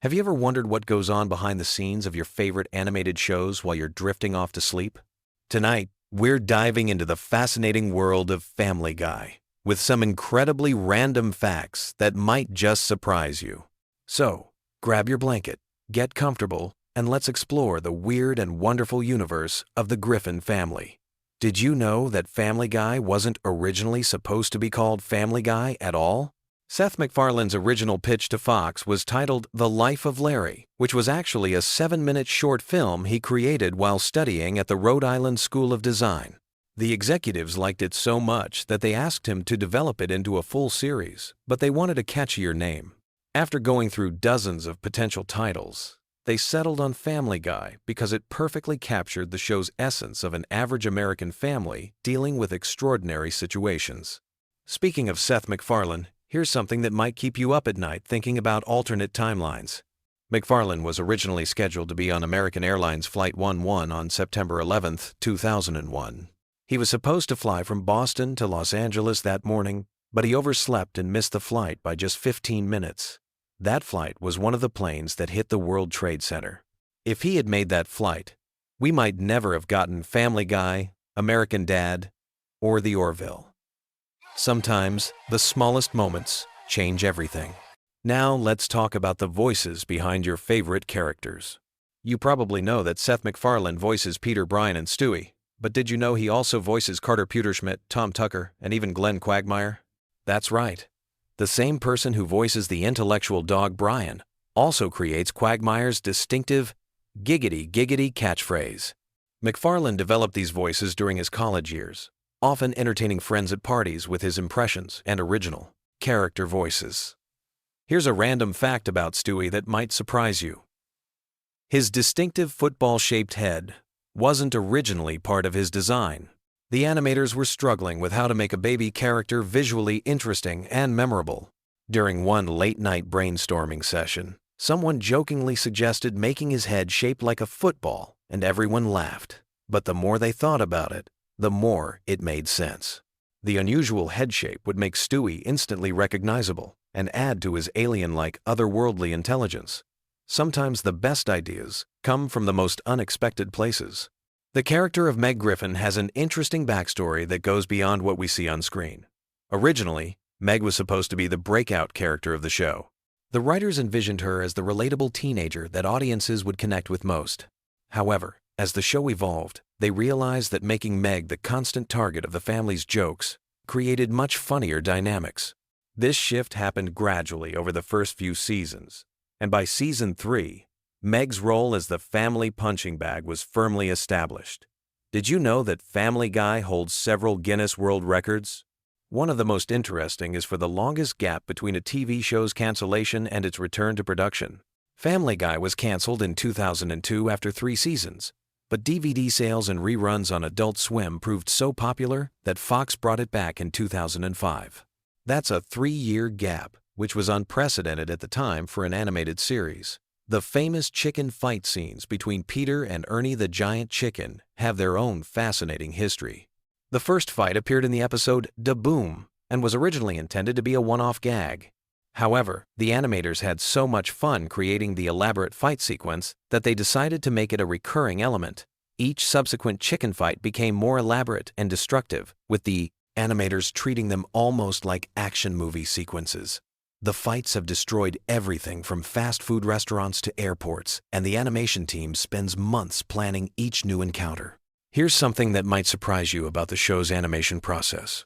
Have you ever wondered what goes on behind the scenes of your favorite animated shows while you're drifting off to sleep? Tonight, we're diving into the fascinating world of Family Guy with some incredibly random facts that might just surprise you. So, grab your blanket, get comfortable, and let's explore the weird and wonderful universe of the Griffin family. Did you know that Family Guy wasn't originally supposed to be called Family Guy at all? Seth MacFarlane's original pitch to Fox was titled The Life of Larry, which was actually a 7-minute short film he created while studying at the Rhode Island School of Design. The executives liked it so much that they asked him to develop it into a full series, but they wanted a catchier name. After going through dozens of potential titles, they settled on Family Guy because it perfectly captured the show's essence of an average American family dealing with extraordinary situations. Speaking of Seth MacFarlane, here's something that might keep you up at night thinking about alternate timelines. MacFarlane was originally scheduled to be on American Airlines Flight 11 on September 11, 2001. He was supposed to fly from Boston to Los Angeles that morning, but he overslept and missed the flight by just 15 minutes. That flight was one of the planes that hit the World Trade Center. If he had made that flight, we might never have gotten Family Guy, American Dad, or The Orville. Sometimes, the smallest moments change everything. Now let's talk about the voices behind your favorite characters. You probably know that Seth MacFarlane voices Peter, Brian, and Stewie, but did you know he also voices Carter Pewterschmidt, Tom Tucker, and even Glenn Quagmire? That's right. The same person who voices the intellectual dog Brian also creates Quagmire's distinctive giggity giggity catchphrase. MacFarlane developed these voices during his college years, often entertaining friends at parties with his impressions and original character voices. Here's a random fact about Stewie that might surprise you. His distinctive football-shaped head wasn't originally part of his design. The animators were struggling with how to make a baby character visually interesting and memorable. During one late-night brainstorming session, someone jokingly suggested making his head shaped like a football, and everyone laughed. But the more they thought about it, the more it made sense. The unusual head shape would make Stewie instantly recognizable and add to his alien-like otherworldly intelligence. Sometimes the best ideas come from the most unexpected places. The character of Meg Griffin has an interesting backstory that goes beyond what we see on screen. Originally, Meg was supposed to be the breakout character of the show. The writers envisioned her as the relatable teenager that audiences would connect with most. However, as the show evolved, they realized that making Meg the constant target of the family's jokes created much funnier dynamics. This shift happened gradually over the first few seasons, and by season 3, Meg's role as the family punching bag was firmly established. Did you know that Family Guy holds several Guinness World Records? One of the most interesting is for the longest gap between a TV show's cancellation and its return to production. Family Guy was canceled in 2002 after 3 seasons. But DVD sales and reruns on Adult Swim proved so popular that Fox brought it back in 2005. That's a 3-year gap, which was unprecedented at the time for an animated series. The famous chicken fight scenes between Peter and Ernie the Giant Chicken have their own fascinating history. The first fight appeared in the episode Da Boom and was originally intended to be a one-off gag. However, the animators had so much fun creating the elaborate fight sequence that they decided to make it a recurring element. Each subsequent chicken fight became more elaborate and destructive, with the animators treating them almost like action movie sequences. The fights have destroyed everything from fast food restaurants to airports, and the animation team spends months planning each new encounter. Here's something that might surprise you about the show's animation process.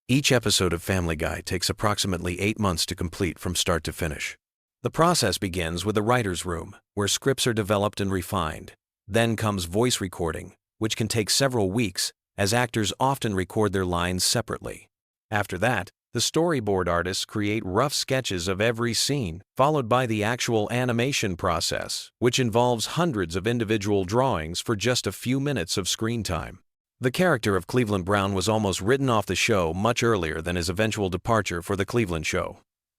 Each episode of Family Guy takes approximately 8 months to complete from start to finish. The process begins with a writer's room, where scripts are developed and refined. Then comes voice recording, which can take several weeks, as actors often record their lines separately. After that, the storyboard artists create rough sketches of every scene, followed by the actual animation process, which involves hundreds of individual drawings for just a few minutes of screen time. The character of Cleveland Brown was almost written off the show much earlier than his eventual departure for the Cleveland Show.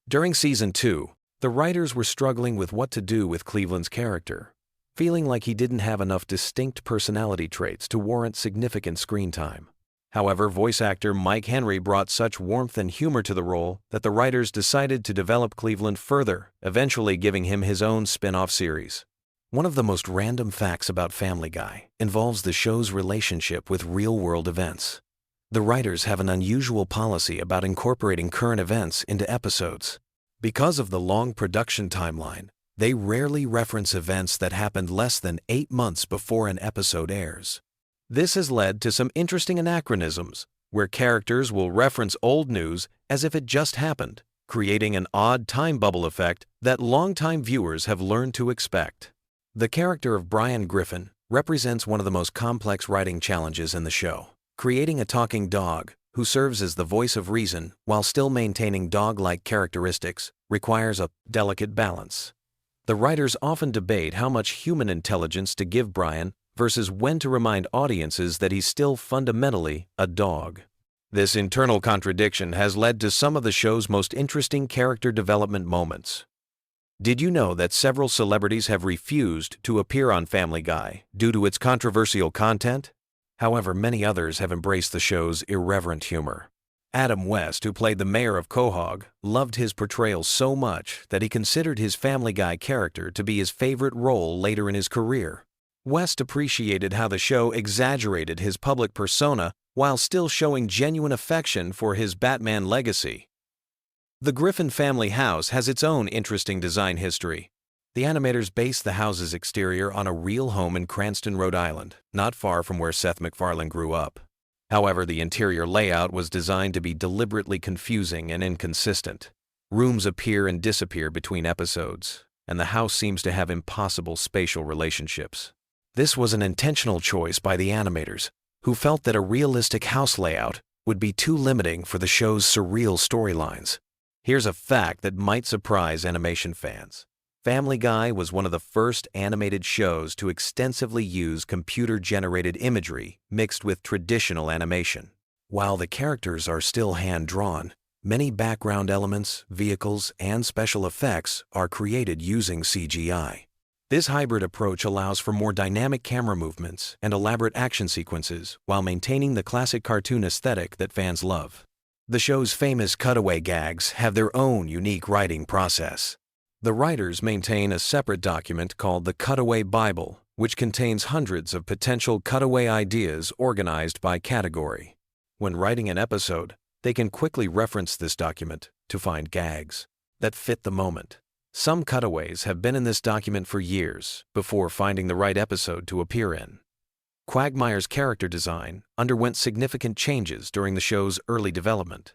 During season 2, the writers were struggling with what to do with Cleveland's character, feeling like he didn't have enough distinct personality traits to warrant significant screen time. However, voice actor Mike Henry brought such warmth and humor to the role that the writers decided to develop Cleveland further, eventually giving him his own spin-off series. One of the most random facts about Family Guy involves the show's relationship with real-world events. The writers have an unusual policy about incorporating current events into episodes. Because of the long production timeline, they rarely reference events that happened less than 8 months before an episode airs. This has led to some interesting anachronisms, where characters will reference old news as if it just happened, creating an odd time bubble effect that longtime viewers have learned to expect. The character of Brian Griffin represents one of the most complex writing challenges in the show. Creating a talking dog, who serves as the voice of reason while still maintaining dog-like characteristics, requires a delicate balance. The writers often debate how much human intelligence to give Brian versus when to remind audiences that he's still fundamentally a dog. This internal contradiction has led to some of the show's most interesting character development moments. Did you know that several celebrities have refused to appear on Family Guy due to its controversial content? However, many others have embraced the show's irreverent humor. Adam West, who played the mayor of Quahog, loved his portrayal so much that he considered his Family Guy character to be his favorite role later in his career. West appreciated how the show exaggerated his public persona while still showing genuine affection for his Batman legacy. The Griffin family house has its own interesting design history. The animators based the house's exterior on a real home in Cranston, Rhode Island, not far from where Seth MacFarlane grew up. However, the interior layout was designed to be deliberately confusing and inconsistent. Rooms appear and disappear between episodes, and the house seems to have impossible spatial relationships. This was an intentional choice by the animators, who felt that a realistic house layout would be too limiting for the show's surreal storylines. Here's a fact that might surprise animation fans. Family Guy was one of the first animated shows to extensively use computer-generated imagery mixed with traditional animation. While the characters are still hand-drawn, many background elements, vehicles, and special effects are created using CGI. This hybrid approach allows for more dynamic camera movements and elaborate action sequences while maintaining the classic cartoon aesthetic that fans love. The show's famous cutaway gags have their own unique writing process. The writers maintain a separate document called the Cutaway Bible, which contains hundreds of potential cutaway ideas organized by category. When writing an episode, they can quickly reference this document to find gags that fit the moment. Some cutaways have been in this document for years before finding the right episode to appear in. Quagmire's character design underwent significant changes during the show's early development.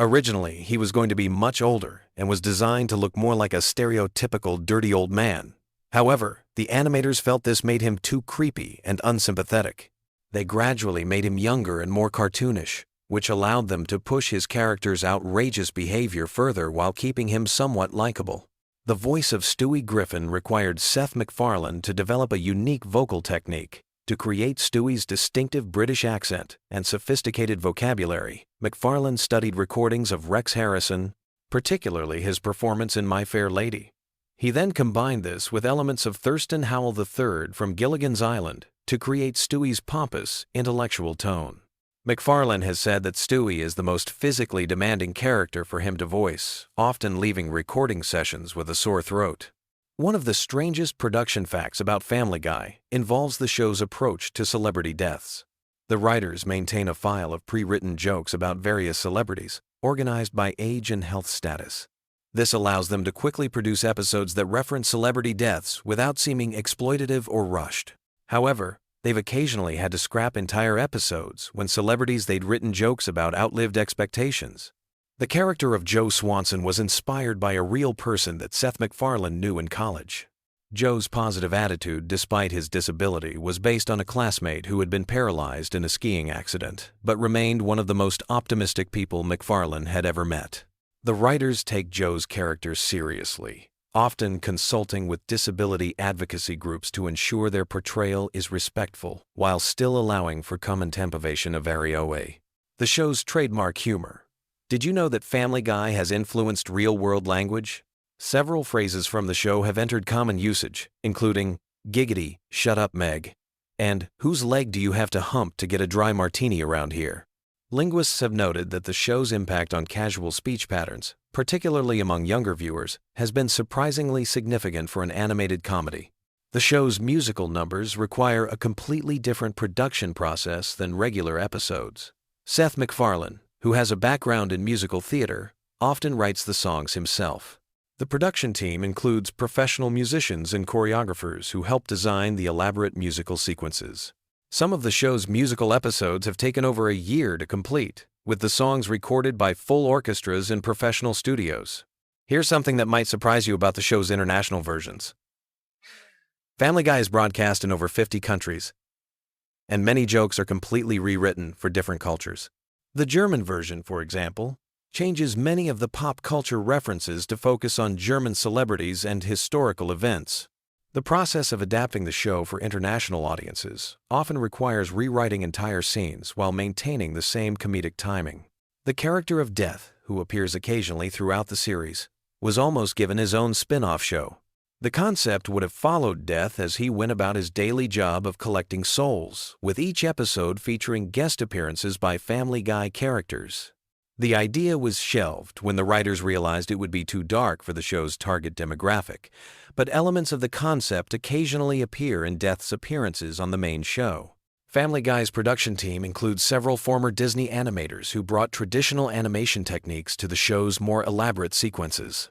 Originally, he was going to be much older and was designed to look more like a stereotypical dirty old man. However, the animators felt this made him too creepy and unsympathetic. They gradually made him younger and more cartoonish, which allowed them to push his character's outrageous behavior further while keeping him somewhat likable. The voice of Stewie Griffin required Seth MacFarlane to develop a unique vocal technique. To create Stewie's distinctive British accent and sophisticated vocabulary, MacFarlane studied recordings of Rex Harrison, particularly his performance in My Fair Lady. He then combined this with elements of Thurston Howell III from Gilligan's Island to create Stewie's pompous, intellectual tone. MacFarlane has said that Stewie is the most physically demanding character for him to voice, often leaving recording sessions with a sore throat. One of the strangest production facts about Family Guy involves the show's approach to celebrity deaths. The writers maintain a file of pre-written jokes about various celebrities, organized by age and health status. This allows them to quickly produce episodes that reference celebrity deaths without seeming exploitative or rushed. However, they've occasionally had to scrap entire episodes when celebrities they'd written jokes about outlived expectations. The character of Joe Swanson was inspired by a real person that Seth MacFarlane knew in college. Joe's positive attitude, despite his disability, was based on a classmate who had been paralyzed in a skiing accident, but remained one of the most optimistic people MacFarlane had ever met. The writers take Joe's character seriously, often consulting with disability advocacy groups to ensure their portrayal is respectful, while still allowing for commentemporation of varioe. The show's trademark humor. Did you know that Family Guy has influenced real-world language? Several phrases from the show have entered common usage, including "giggity, shut up Meg," and "whose leg do you have to hump to get a dry martini around here?" Linguists have noted that the show's impact on casual speech patterns, particularly among younger viewers, has been surprisingly significant for an animated comedy. The show's musical numbers require a completely different production process than regular episodes. Seth MacFarlane, who has a background in musical theater, often writes the songs himself. The production team includes professional musicians and choreographers who help design the elaborate musical sequences. Some of the show's musical episodes have taken over a year to complete, with the songs recorded by full orchestras in professional studios. Here's something that might surprise you about the show's international versions. Family Guy is broadcast in over 50 countries, and many jokes are completely rewritten for different cultures. The German version, for example, changes many of the pop culture references to focus on German celebrities and historical events. The process of adapting the show for international audiences often requires rewriting entire scenes while maintaining the same comedic timing. The character of Death, who appears occasionally throughout the series, was almost given his own spin-off show. The concept would have followed Death as he went about his daily job of collecting souls, with each episode featuring guest appearances by Family Guy characters. The idea was shelved when the writers realized it would be too dark for the show's target demographic, but elements of the concept occasionally appear in Death's appearances on the main show. Family Guy's production team includes several former Disney animators who brought traditional animation techniques to the show's more elaborate sequences.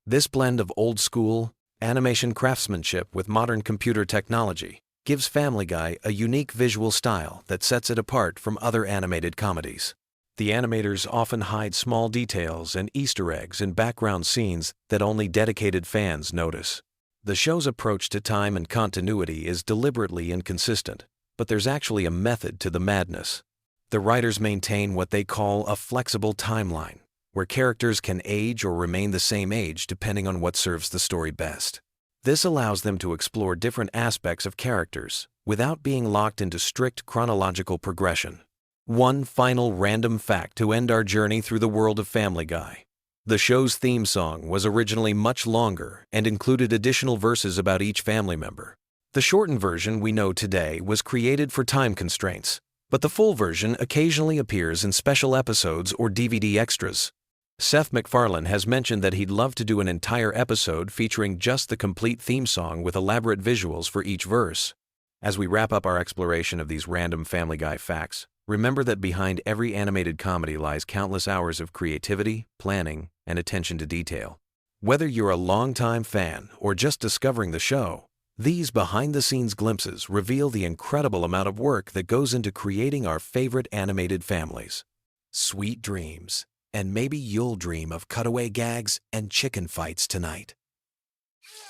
This blend of old-school animation craftsmanship with modern computer technology gives Family Guy a unique visual style that sets it apart from other animated comedies. The animators often hide small details and Easter eggs in background scenes that only dedicated fans notice. The show's approach to time and continuity is deliberately inconsistent, but there's actually a method to the madness. The writers maintain what they call a flexible timeline, where characters can age or remain the same age depending on what serves the story best. This allows them to explore different aspects of characters without being locked into strict chronological progression. One final random fact to end our journey through the world of Family Guy. The show's theme song was originally much longer and included additional verses about each family member. The shortened version we know today was created for time constraints, but the full version occasionally appears in special episodes or DVD extras. Seth MacFarlane has mentioned that he'd love to do an entire episode featuring just the complete theme song with elaborate visuals for each verse. As we wrap up our exploration of these random Family Guy facts, remember that behind every animated comedy lies countless hours of creativity, planning, and attention to detail. Whether you're a longtime fan or just discovering the show, these behind-the-scenes glimpses reveal the incredible amount of work that goes into creating our favorite animated families. Sweet dreams, and maybe you'll dream of cutaway gags and chicken fights tonight.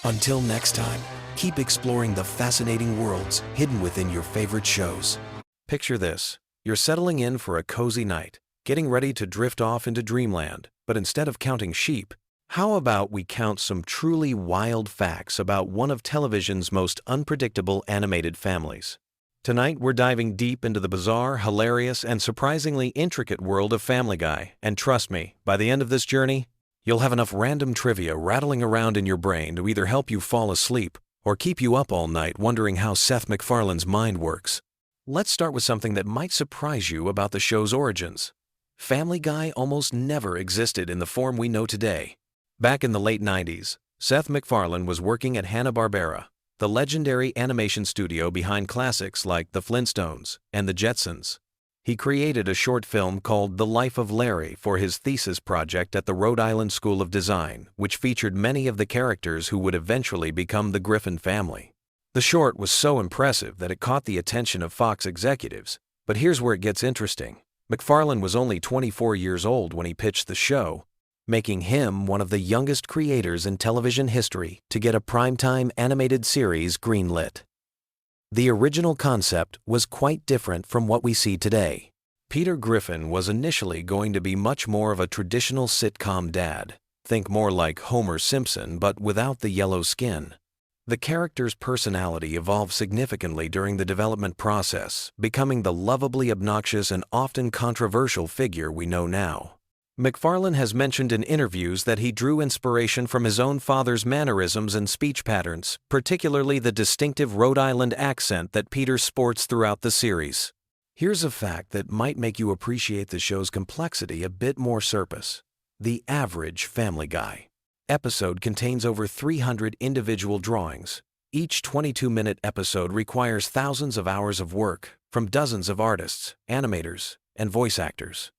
Until next time, keep exploring the fascinating worlds hidden within your favorite shows. Picture this. You're settling in for a cozy night, getting ready to drift off into dreamland, but instead of counting sheep, how about we count some truly wild facts about one of television's most unpredictable animated families? Tonight, we're diving deep into the bizarre, hilarious, and surprisingly intricate world of Family Guy, and trust me, by the end of this journey, you'll have enough random trivia rattling around in your brain to either help you fall asleep or keep you up all night wondering how Seth MacFarlane's mind works. Let's start with something that might surprise you about the show's origins. Family Guy almost never existed in the form we know today. Back in the late 90s, Seth MacFarlane was working at Hanna-Barbera, the legendary animation studio behind classics like The Flintstones and The Jetsons. He created a short film called The Life of Larry for his thesis project at the Rhode Island School of Design, which featured many of the characters who would eventually become the Griffin family. The short was so impressive that it caught the attention of Fox executives, but here's where it gets interesting. MacFarlane was only 24 years old when he pitched the show, making him one of the youngest creators in television history to get a primetime animated series greenlit. The original concept was quite different from what we see today. Peter Griffin was initially going to be much more of a traditional sitcom dad. Think more like Homer Simpson, but without the yellow skin. The character's personality evolved significantly during the development process, becoming the lovably obnoxious and often controversial figure we know now. MacFarlane has mentioned in interviews that he drew inspiration from his own father's mannerisms and speech patterns, particularly the distinctive Rhode Island accent that Peter sports throughout the series. Here's a fact that might make you appreciate the show's complexity a bit more surface. The average Family Guy episode contains over 300 individual drawings. Each 22-minute episode requires thousands of hours of work from dozens of artists, animators, and voice actors.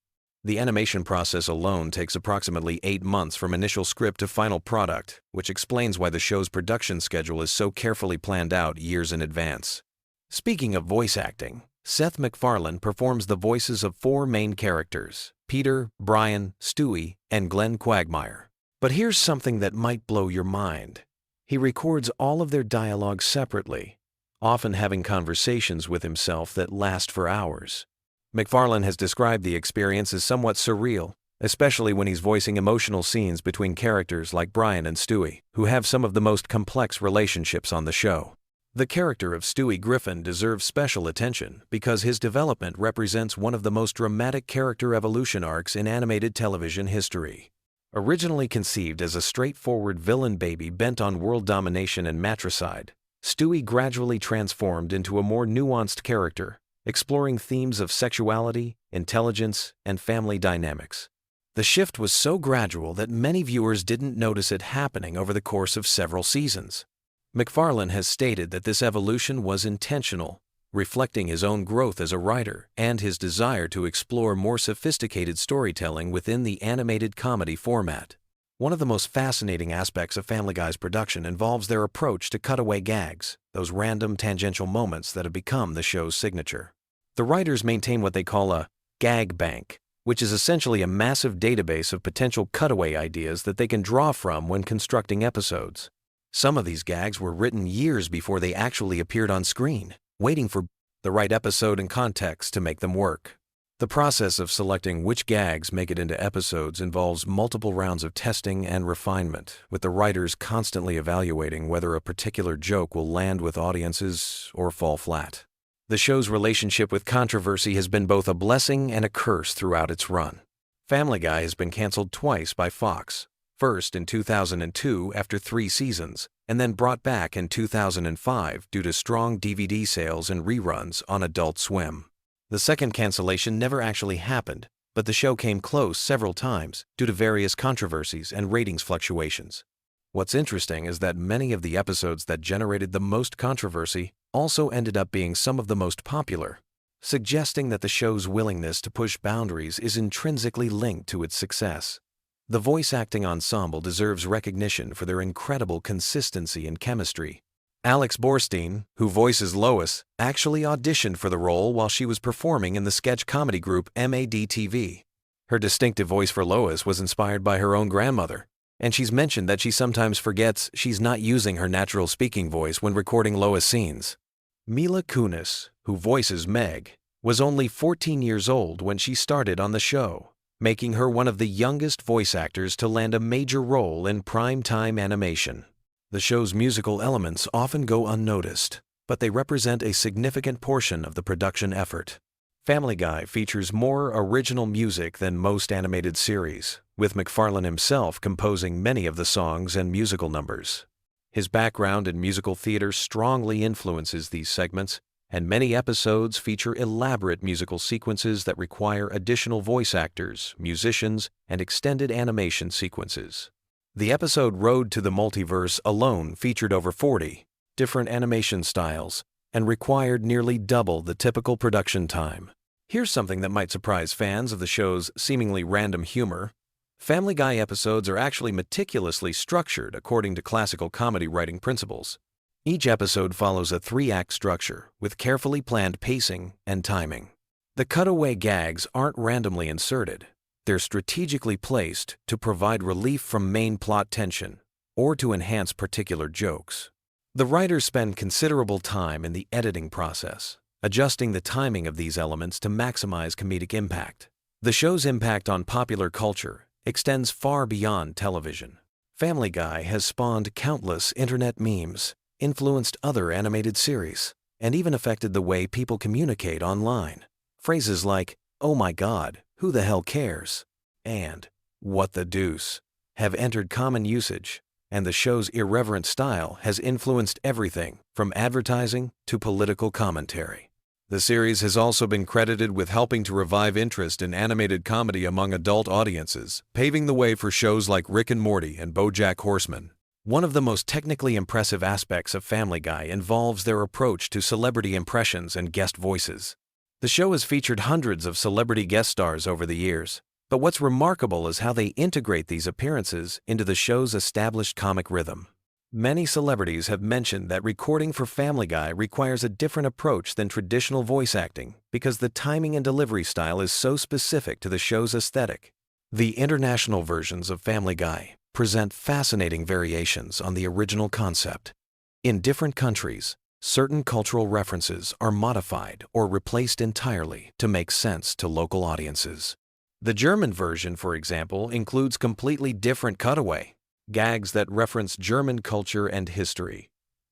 The animation process alone takes approximately 8 months from initial script to final product, which explains why the show's production schedule is so carefully planned out years in advance. Speaking of voice acting, Seth MacFarlane performs the voices of 4 main characters: Peter, Brian, Stewie, and Glenn Quagmire. But here's something that might blow your mind. He records all of their dialogue separately, often having conversations with himself that last for hours. MacFarlane has described the experience as somewhat surreal, especially when he's voicing emotional scenes between characters like Brian and Stewie, who have some of the most complex relationships on the show. The character of Stewie Griffin deserves special attention because his development represents one of the most dramatic character evolution arcs in animated television history. Originally conceived as a straightforward villain baby bent on world domination and matricide, Stewie gradually transformed into a more nuanced character, exploring themes of sexuality, intelligence, and family dynamics. The shift was so gradual that many viewers didn't notice it happening over the course of several seasons. MacFarlane has stated that this evolution was intentional, reflecting his own growth as a writer and his desire to explore more sophisticated storytelling within the animated comedy format. One of the most fascinating aspects of Family Guy's production involves their approach to cutaway gags, those random tangential moments that have become the show's signature. The writers maintain what they call a gag bank, which is essentially a massive database of potential cutaway ideas that they can draw from when constructing episodes. Some of these gags were written years before they actually appeared on screen, waiting for the right episode and context to make them work. The process of selecting which gags make it into episodes involves multiple rounds of testing and refinement, with the writers constantly evaluating whether a particular joke will land with audiences or fall flat. The show's relationship with controversy has been both a blessing and a curse throughout its run. Family Guy has been canceled twice by Fox, first in 2002 after 3 seasons, and then brought back in 2005 due to strong DVD sales and reruns on Adult Swim. The second cancellation never actually happened, but the show came close several times due to various controversies and ratings fluctuations. What's interesting is that many of the episodes that generated the most controversy also ended up being some of the most popular, suggesting that the show's willingness to push boundaries is intrinsically linked to its success. The voice acting ensemble deserves recognition for their incredible consistency and chemistry. Alex Borstein, who voices Lois, actually auditioned for the role while she was performing in the sketch comedy group MAD-TV. Her distinctive voice for Lois was inspired by her own grandmother, and she's mentioned that she sometimes forgets she's not using her natural speaking voice when recording Lois scenes. Mila Kunis, who voices Meg, was only 14 years old when she started on the show, making her one of the youngest voice actors to land a major role in prime-time animation. The show's musical elements often go unnoticed, but they represent a significant portion of the production effort. Family Guy features more original music than most animated series, with MacFarlane himself composing many of the songs and musical numbers. His background in musical theater strongly influences these segments, and many episodes feature elaborate musical sequences that require additional voice actors, musicians, and extended animation sequences. The episode Road to the Multiverse alone featured over 40 different animation styles and required nearly double the typical production time. Here's something that might surprise fans of the show's seemingly random humor. Family Guy episodes are actually meticulously structured according to classical comedy writing principles. Each episode follows a 3-act structure with carefully planned pacing and timing. The cutaway gags aren't randomly inserted. They're strategically placed to provide relief from main plot tension or to enhance particular jokes. The writers spend considerable time in the editing process, adjusting the timing of these elements to maximize comedic impact. The show's impact on popular culture extends far beyond television. Family Guy has spawned countless internet memes, influenced other animated series, and even affected the way people communicate online. Phrases like, "Oh my God, who the hell cares?" and "What the deuce?" have entered common usage, and the show's irreverent style has influenced everything from advertising to political commentary. The series has also been credited with helping to revive interest in animated comedy among adult audiences, paving the way for shows like Rick and Morty and BoJack Horseman. One of the most technically impressive aspects of Family Guy involves their approach to celebrity impressions and guest voices. The show has featured hundreds of celebrity guest stars over the years, but what's remarkable is how they integrate these appearances into the show's established comic rhythm. Many celebrities have mentioned that recording for Family Guy requires a different approach than traditional voice acting because the timing and delivery style is so specific to the show's aesthetic. The international versions of Family Guy present fascinating variations on the original concept. In different countries, certain cultural references are modified or replaced entirely to make sense to local audiences. The German version, for example, includes completely different cutaway gags that reference German culture and history.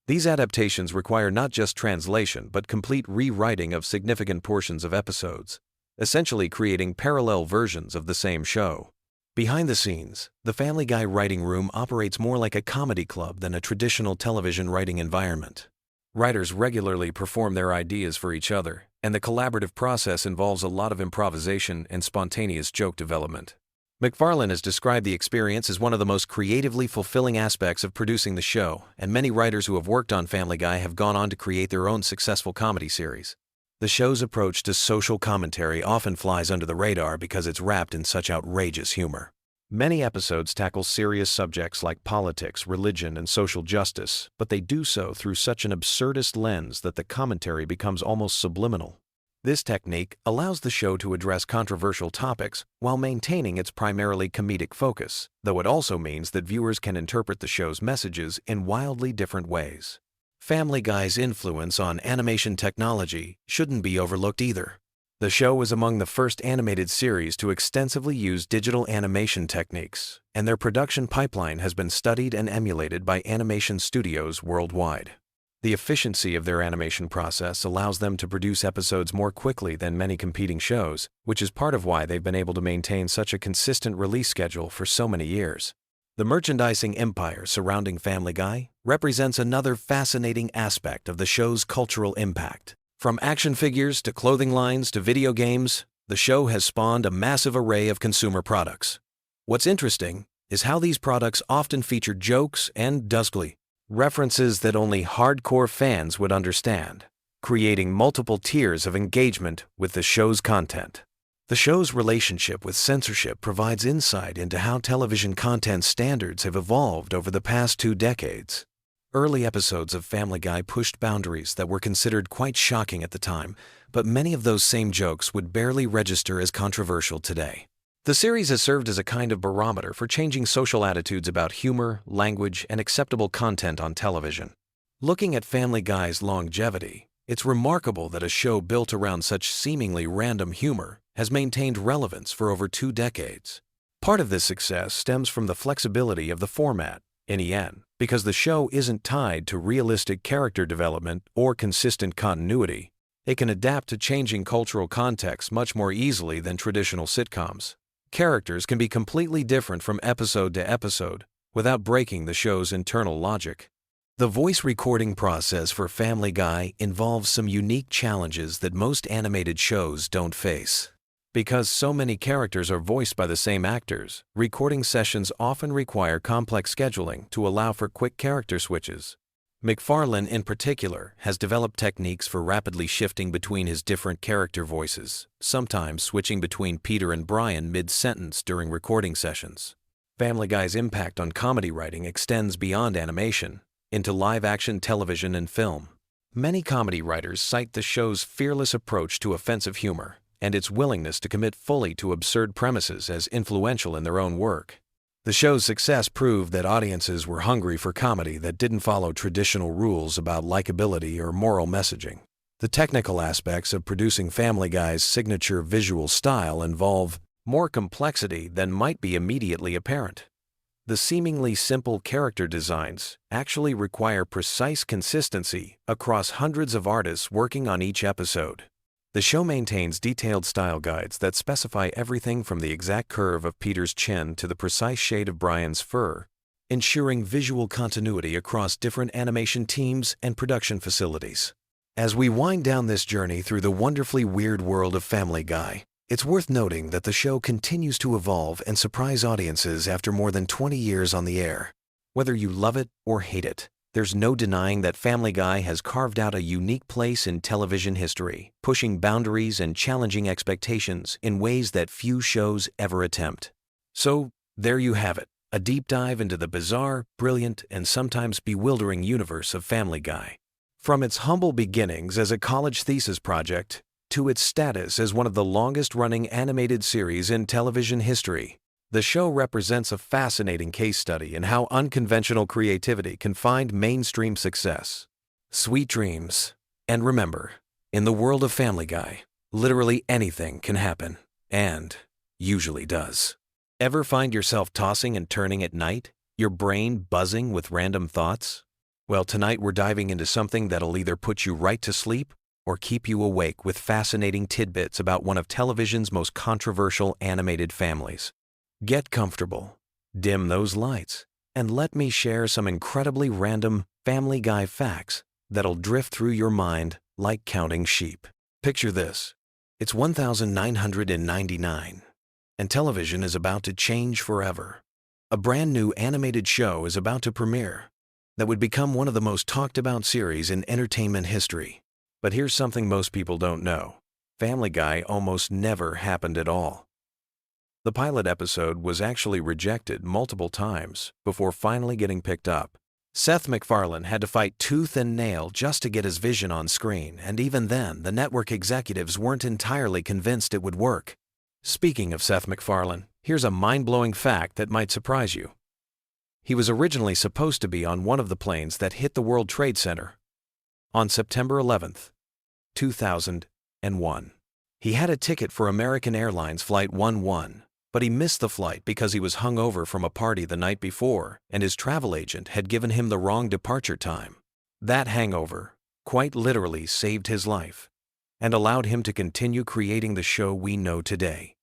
These adaptations require not just translation but complete rewriting of significant portions of episodes, essentially creating parallel versions of the same show. Behind the scenes, the Family Guy writing room operates more like a comedy club than a traditional television writing environment. Writers regularly perform their ideas for each other, and the collaborative process involves a lot of improvisation and spontaneous joke development. McFarlane has described the experience as one of the most creatively fulfilling aspects of producing the show, and many writers who have worked on Family Guy have gone on to create their own successful comedy series. The show's approach to social commentary often flies under the radar because it's wrapped in such outrageous humor. Many episodes tackle serious subjects like politics, religion, and social justice, but they do so through such an absurdist lens that the commentary becomes almost subliminal. This technique allows the show to address controversial topics while maintaining its primarily comedic focus, though it also means that viewers can interpret the show's messages in wildly different ways. Family Guy's influence on animation technology shouldn't be overlooked either. The show was among the first animated series to extensively use digital animation techniques, and their production pipeline has been studied and emulated by animation studios worldwide. The efficiency of their animation process allows them to produce episodes more quickly than many competing shows, which is part of why they've been able to maintain such a consistent release schedule for so many years. The merchandising empire surrounding Family Guy represents another fascinating aspect of the show's cultural impact. From action figures to clothing lines to video games, the show has spawned a massive array of consumer products. What's interesting is how these products often feature jokes and dusky references that only hardcore fans would understand, creating multiple tiers of engagement with the show's content. The show's relationship with censorship provides insight into how television content standards have evolved over the past 2 decades. Early episodes of Family Guy pushed boundaries that were considered quite shocking at the time, but many of those same jokes would barely register as controversial today. The series has served as a kind of barometer for changing social attitudes about humor, language, and acceptable content on television. Looking at Family Guy's longevity, it's remarkable that a show built around such seemingly random humor has maintained relevance for over 2 decades. Part of this success stems from the flexibility of the format, NEN, because the show isn't tied to realistic character development or consistent continuity. It can adapt to changing cultural contexts much more easily than traditional sitcoms. Characters can be completely different from episode to episode without breaking the show's internal logic. The voice recording process for Family Guy involves some unique challenges that most animated shows don't face. Because so many characters are voiced by the same actors, recording sessions often require complex scheduling to allow for quick character switches. McFarlane, in particular, has developed techniques for rapidly shifting between his different character voices, sometimes switching between Peter and Brian mid-sentence during recording sessions. Family Guy's impact on comedy writing extends beyond animation into live-action television and film. Many comedy writers cite the show's fearless approach to offensive humor and its willingness to commit fully to absurd premises as influential in their own work. The show's success proved that audiences were hungry for comedy that didn't follow traditional rules about likability or moral messaging. The technical aspects of producing Family Guy's signature visual style involve more complexity than might be immediately apparent. The seemingly simple character designs actually require precise consistency across hundreds of artists working on each episode. The show maintains detailed style guides that specify everything from the exact curve of Peter's chin to the precise shade of Brian's fur, ensuring visual continuity across different animation teams and production facilities. As we wind down this journey through the wonderfully weird world of Family Guy, it's worth noting that the show continues to evolve and surprise audiences after more than 20 years on the air. Whether you love it or hate it, there's no denying that Family Guy has carved out a unique place in television history, pushing boundaries and challenging expectations in ways that few shows ever attempt. So, there you have it, a deep dive into the bizarre, brilliant, and sometimes bewildering universe of Family Guy. From its humble beginnings as a college thesis project to its status as one of the longest-running animated series in television history, the show represents a fascinating case study in how unconventional creativity can find mainstream success. Sweet dreams. And remember, in the world of Family Guy, literally anything can happen, and usually does. Ever find yourself tossing and turning at night, your brain buzzing with random thoughts? Well, tonight we're diving into something that'll either put you right to sleep or keep you awake with fascinating tidbits about one of television's most controversial animated families. Get comfortable, dim those lights, and let me share some incredibly random Family Guy facts that'll drift through your mind like counting sheep. Picture this. It's 1999, and television is about to change forever. A brand new animated show is about to premiere that would become one of the most talked about series in entertainment history. But here's something most people don't know. Family Guy almost never happened at all. The pilot episode was actually rejected multiple times before finally getting picked up. Seth MacFarlane had to fight tooth and nail just to get his vision on screen, and even then, the network executives weren't entirely convinced it would work. Speaking of Seth MacFarlane, here's a mind-blowing fact that might surprise you. He was originally supposed to be on one of the planes that hit the World Trade Center on September 11th, 2001. He had a ticket for American Airlines Flight 11, but he missed the flight because he was hungover from a party the night before, and his travel agent had given him the wrong departure time. That hangover quite literally saved his life and allowed him to continue creating the show we know today.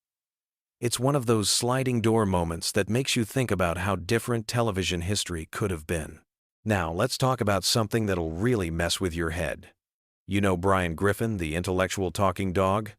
It's one of those sliding door moments that makes you think about how different television history could have been. Now, let's talk about something that'll really mess with your head. You know Brian Griffin, the intellectual talking dog?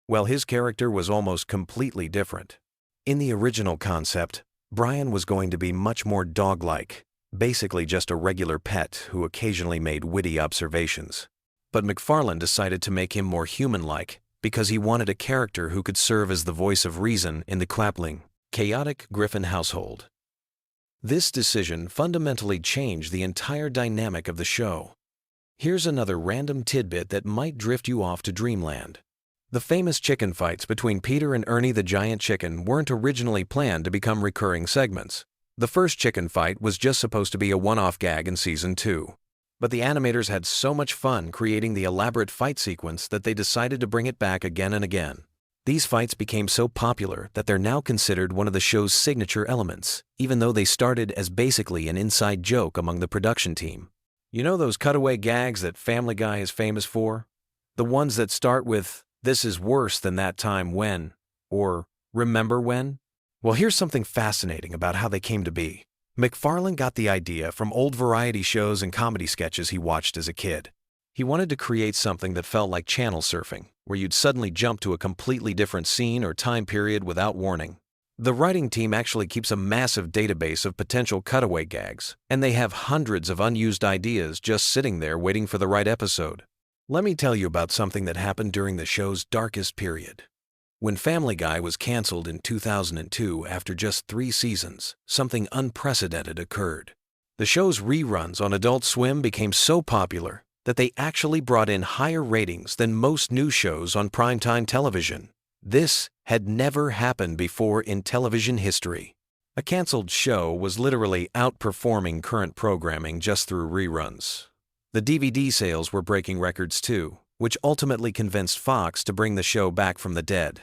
Well, his character was almost completely different. In the original concept, Brian was going to be much more dog-like, basically just a regular pet who occasionally made witty observations. But MacFarlane decided to make him more human-like because he wanted a character who could serve as the voice of reason in the quappling, chaotic Griffin household. This decision fundamentally changed the entire dynamic of the show. Here's another random tidbit that might drift you off to dreamland. The famous chicken fights between Peter and Ernie the Giant Chicken weren't originally planned to become recurring segments. The first chicken fight was just supposed to be a one-off gag in Season 2. But the animators had so much fun creating the elaborate fight sequence that they decided to bring it back again and again. These fights became so popular that they're now considered one of the show's signature elements, even though they started as basically an inside joke among the production team. You know those cutaway gags that Family Guy is famous for? The ones that start with, "This is worse than that time when," or "Remember when?" Well, here's something fascinating about how they came to be. MacFarlane got the idea from old variety shows and comedy sketches he watched as a kid. He wanted to create something that felt like channel surfing, where you'd suddenly jump to a completely different scene or time period without warning. The writing team actually keeps a massive database of potential cutaway gags, and they have hundreds of unused ideas just sitting there waiting for the right episode. Let me tell you about something that happened during the show's darkest period. When Family Guy was canceled in 2002 after just 3 seasons, something unprecedented occurred. The show's reruns on Adult Swim became so popular that they actually brought in higher ratings than most news shows on primetime television. This had never happened before in television history. A canceled show was literally outperforming current programming just through reruns. The DVD sales were breaking records too, which ultimately convinced Fox to bring the show back from the dead.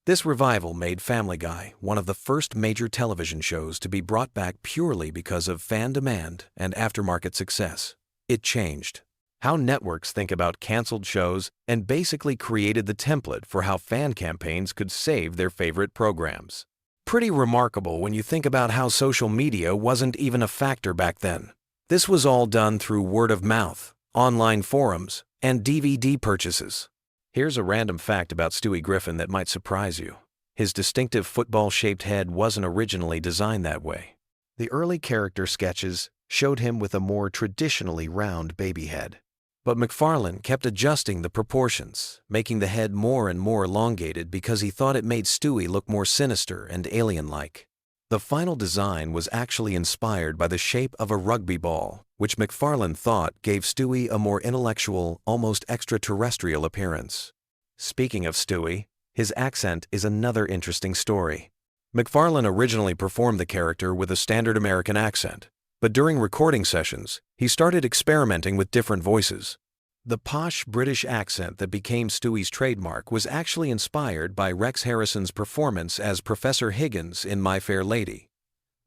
This revival made Family Guy one of the first major television shows to be brought back purely because of fan demand and aftermarket success. It changed how networks think about canceled shows and basically created the template for how fan campaigns could save their favorite programs. Pretty remarkable when you think about how social media wasn't even a factor back then. This was all done through word of mouth, online forums, and DVD purchases. Here's a random fact about Stewie Griffin that might surprise you. His distinctive football-shaped head wasn't originally designed that way. The early character sketches showed him with a more traditionally round baby head. But McFarlane kept adjusting the proportions, making the head more and more elongated because he thought it made Stewie look more sinister and alien-like. The final design was actually inspired by the shape of a rugby ball, which McFarlane thought gave Stewie a more intellectual, almost extraterrestrial appearance. Speaking of Stewie, his accent is another interesting story. McFarlane originally performed the character with a standard American accent, but during recording sessions, he started experimenting with different voices. The posh British accent that became Stewie's trademark was actually inspired by Rex Harrison's performance as Professor Higgins in My Fair Lady.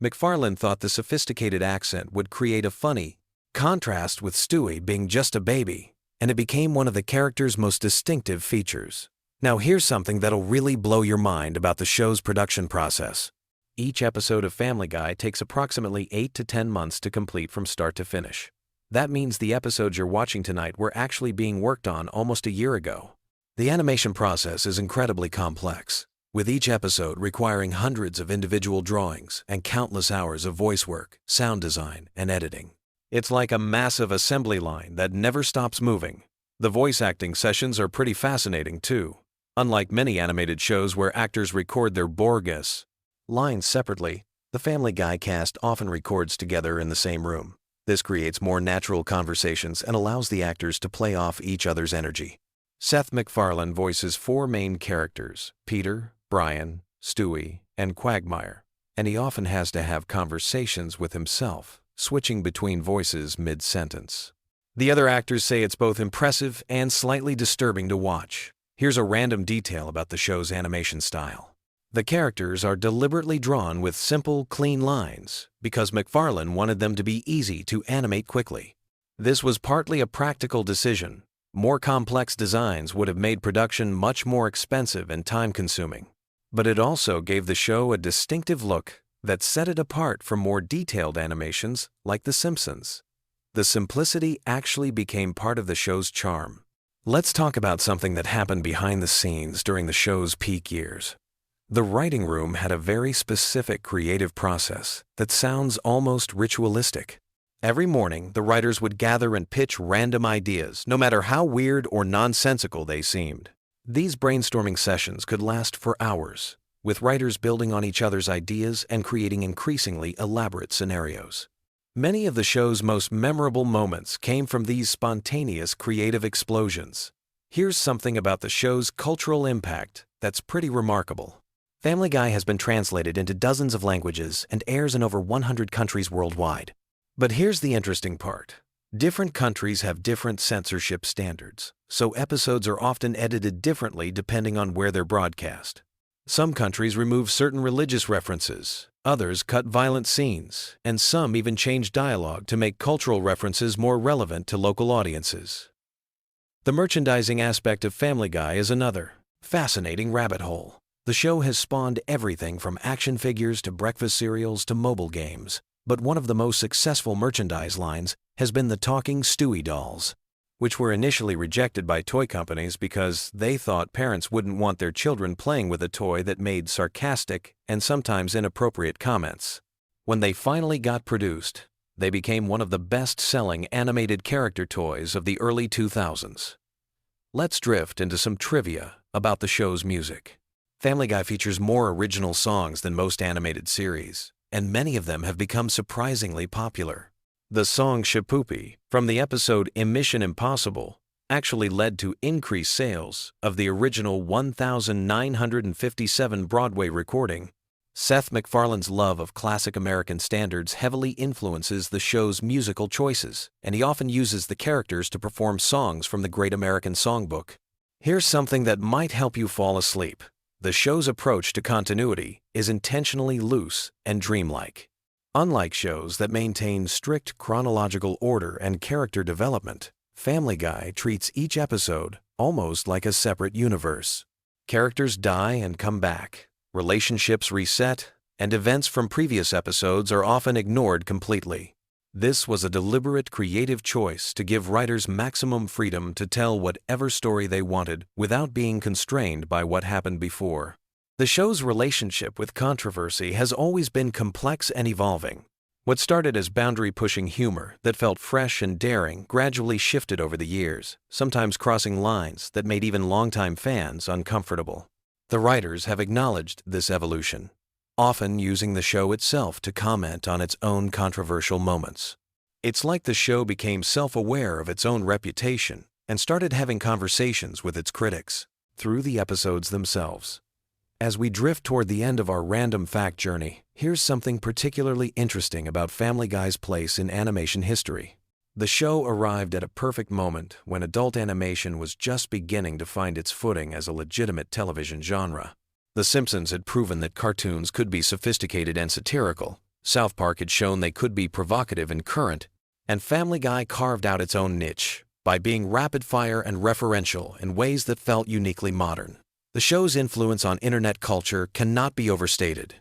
McFarlane thought the sophisticated accent would create a funny contrast with Stewie being just a baby, and it became one of the character's most distinctive features. Now here's something that'll really blow your mind about the show's production process. Each episode of Family Guy takes approximately 8 to 10 months to complete from start to finish. That means the episodes you're watching tonight were actually being worked on almost a year ago. The animation process is incredibly complex, with each episode requiring hundreds of individual drawings and countless hours of voice work, sound design, and editing. It's like a massive assembly line that never stops moving. The voice acting sessions are pretty fascinating too. Unlike many animated shows where actors record their Borges lines separately, the Family Guy cast often records together in the same room. This creates more natural conversations and allows the actors to play off each other's energy. Seth MacFarlane voices 4 main characters, Peter, Brian, Stewie, and Quagmire, and he often has to have conversations with himself, switching between voices mid-sentence. The other actors say it's both impressive and slightly disturbing to watch. Here's a random detail about the show's animation style. The characters are deliberately drawn with simple, clean lines because McFarlane wanted them to be easy to animate quickly. This was partly a practical decision. More complex designs would have made production much more expensive and time-consuming. But it also gave the show a distinctive look that set it apart from more detailed animations like The Simpsons. The simplicity actually became part of the show's charm. Let's talk about something that happened behind the scenes during the show's peak years. The writing room had a very specific creative process that sounds almost ritualistic. Every morning, the writers would gather and pitch random ideas, no matter how weird or nonsensical they seemed. These brainstorming sessions could last for hours, with writers building on each other's ideas and creating increasingly elaborate scenarios. Many of the show's most memorable moments came from these spontaneous creative explosions. Here's something about the show's cultural impact that's pretty remarkable. Family Guy has been translated into dozens of languages and airs in over 100 countries worldwide. But here's the interesting part. Different countries have different censorship standards, so episodes are often edited differently depending on where they're broadcast. Some countries remove certain religious references, others cut violent scenes, and some even change dialogue to make cultural references more relevant to local audiences. The merchandising aspect of Family Guy is another fascinating rabbit hole. The show has spawned everything from action figures to breakfast cereals to mobile games, but one of the most successful merchandise lines has been the talking Stewie dolls, which were initially rejected by toy companies because they thought parents wouldn't want their children playing with a toy that made sarcastic and sometimes inappropriate comments. When they finally got produced, they became one of the best-selling animated character toys of the early 2000s. Let's drift into some trivia about the show's music. Family Guy features more original songs than most animated series, and many of them have become surprisingly popular. The song Shapoopy from the episode Mission Impossible actually led to increased sales of the original 1,957 Broadway recording. Seth MacFarlane's love of classic American standards heavily influences the show's musical choices, and he often uses the characters to perform songs from the Great American Songbook. Here's something that might help you fall asleep. The show's approach to continuity is intentionally loose and dreamlike. Unlike shows that maintain strict chronological order and character development, Family Guy treats each episode almost like a separate universe. Characters die and come back, relationships reset, and events from previous episodes are often ignored completely. This was a deliberate creative choice to give writers maximum freedom to tell whatever story they wanted without being constrained by what happened before. The show's relationship with controversy has always been complex and evolving. What started as boundary-pushing humor that felt fresh and daring gradually shifted over the years, sometimes crossing lines that made even longtime fans uncomfortable. The writers have acknowledged this evolution, often using the show itself to comment on its own controversial moments. It's like the show became self-aware of its own reputation and started having conversations with its critics through the episodes themselves. As we drift toward the end of our random fact journey, here's something particularly interesting about Family Guy's place in animation history. The show arrived at a perfect moment when adult animation was just beginning to find its footing as a legitimate television genre. The Simpsons had proven that cartoons could be sophisticated and satirical, South Park had shown they could be provocative and current, and Family Guy carved out its own niche by being rapid-fire and referential in ways that felt uniquely modern. The show's influence on internet culture cannot be overstated.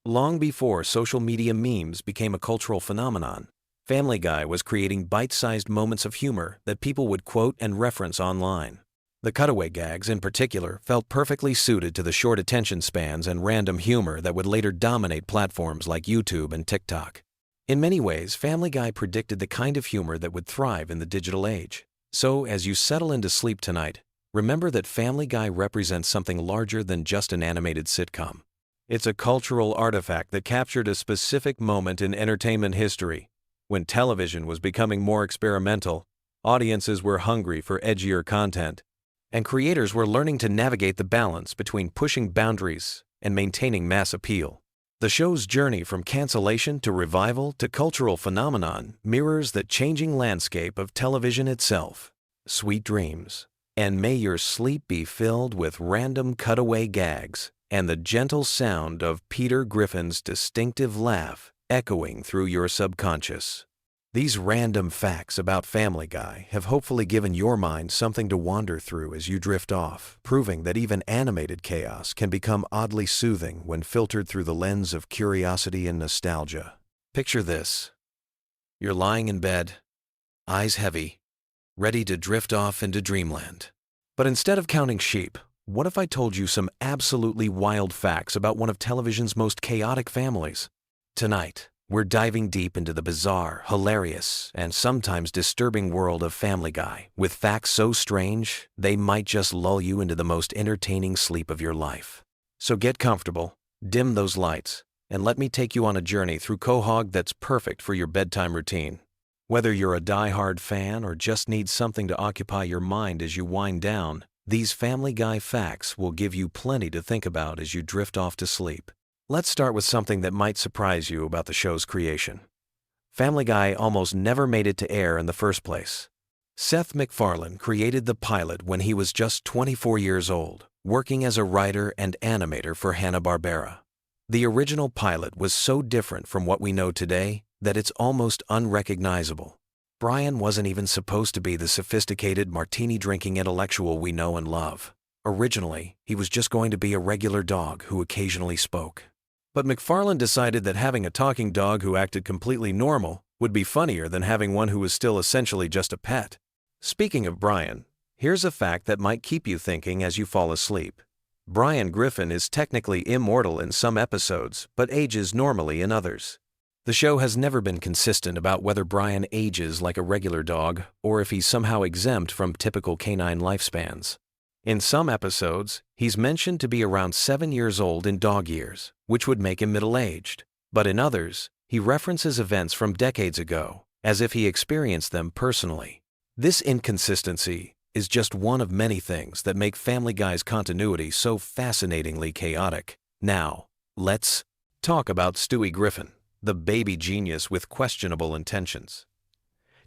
Long before social media memes became a cultural phenomenon, Family Guy was creating bite-sized moments of humor that people would quote and reference online. The cutaway gags, in particular, felt perfectly suited to the short attention spans and random humor that would later dominate platforms like YouTube and TikTok. In many ways, Family Guy predicted the kind of humor that would thrive in the digital age. So, as you settle into sleep tonight, remember that Family Guy represents something larger than just an animated sitcom. It's a cultural artifact that captured a specific moment in entertainment history. When television was becoming more experimental, audiences were hungry for edgier content, and creators were learning to navigate the balance between pushing boundaries and maintaining mass appeal. The show's journey from cancellation to revival to cultural phenomenon mirrors the changing landscape of television itself. Sweet dreams, and may your sleep be filled with random cutaway gags and the gentle sound of Peter Griffin's distinctive laugh echoing through your subconscious. These random facts about Family Guy have hopefully given your mind something to wander through as you drift off, proving that even animated chaos can become oddly soothing when filtered through the lens of curiosity and nostalgia. Picture this. You're lying in bed, eyes heavy, ready to drift off into dreamland. But instead of counting sheep, what if I told you some absolutely wild facts about one of television's most chaotic families? Tonight, we're diving deep into the bizarre, hilarious, and sometimes disturbing world of Family Guy, with facts so strange, they might just lull you into the most entertaining sleep of your life. So get comfortable, dim those lights, and let me take you on a journey through Quahog that's perfect for your bedtime routine. Whether you're a die-hard fan or just need something to occupy your mind as you wind down, these Family Guy facts will give you plenty to think about as you drift off to sleep. Let's start with something that might surprise you about the show's creation. Family Guy almost never made it to air in the first place. Seth MacFarlane created the pilot when he was just 24 years old, working as a writer and animator for Hanna-Barbera. The original pilot was so different from what we know today that it's almost unrecognizable. Brian wasn't even supposed to be the sophisticated martini-drinking intellectual we know and love. Originally, he was just going to be a regular dog who occasionally spoke. But MacFarlane decided that having a talking dog who acted completely normal would be funnier than having one who was still essentially just a pet. Speaking of Brian, here's a fact that might keep you thinking as you fall asleep. Brian Griffin is technically immortal in some episodes, but ages normally in others. The show has never been consistent about whether Brian ages like a regular dog or if he's somehow exempt from typical canine lifespans. In some episodes, he's mentioned to be around 7 years old in dog years, which would make him middle-aged. But in others, he references events from decades ago, as if he experienced them personally. This inconsistency is just one of many things that make Family Guy's continuity so fascinatingly chaotic. Now, let's talk about Stewie Griffin, the baby genius with questionable intentions.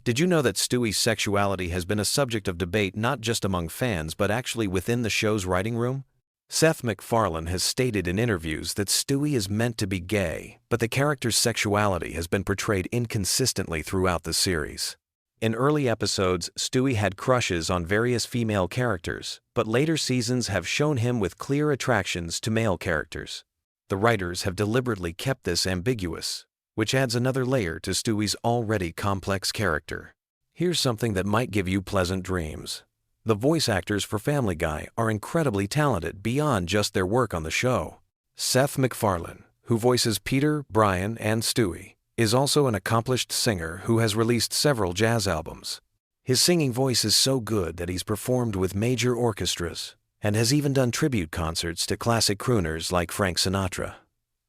Did you know that Stewie's sexuality has been a subject of debate not just among fans but actually within the show's writing room? Seth MacFarlane has stated in interviews that Stewie is meant to be gay, but the character's sexuality has been portrayed inconsistently throughout the series. In early episodes, Stewie had crushes on various female characters, but later seasons have shown him with clear attractions to male characters. The writers have deliberately kept this ambiguous, which adds another layer to Stewie's already complex character. Here's something that might give you pleasant dreams. The voice actors for Family Guy are incredibly talented beyond just their work on the show. Seth MacFarlane, who voices Peter, Brian, and Stewie, is also an accomplished singer who has released several jazz albums. His singing voice is so good that he's performed with major orchestras and has even done tribute concerts to classic crooners like Frank Sinatra.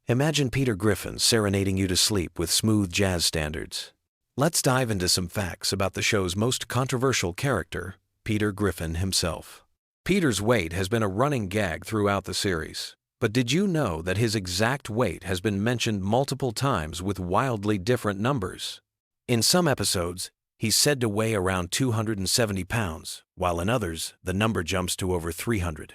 Imagine Peter Griffin serenading you to sleep with smooth jazz standards. Let's dive into some facts about the show's most controversial character, Peter Griffin himself. Peter's weight has been a running gag throughout the series, but did you know that his exact weight has been mentioned multiple times with wildly different numbers? In some episodes, he's said to weigh around 270 pounds, while in others, the number jumps to over 300.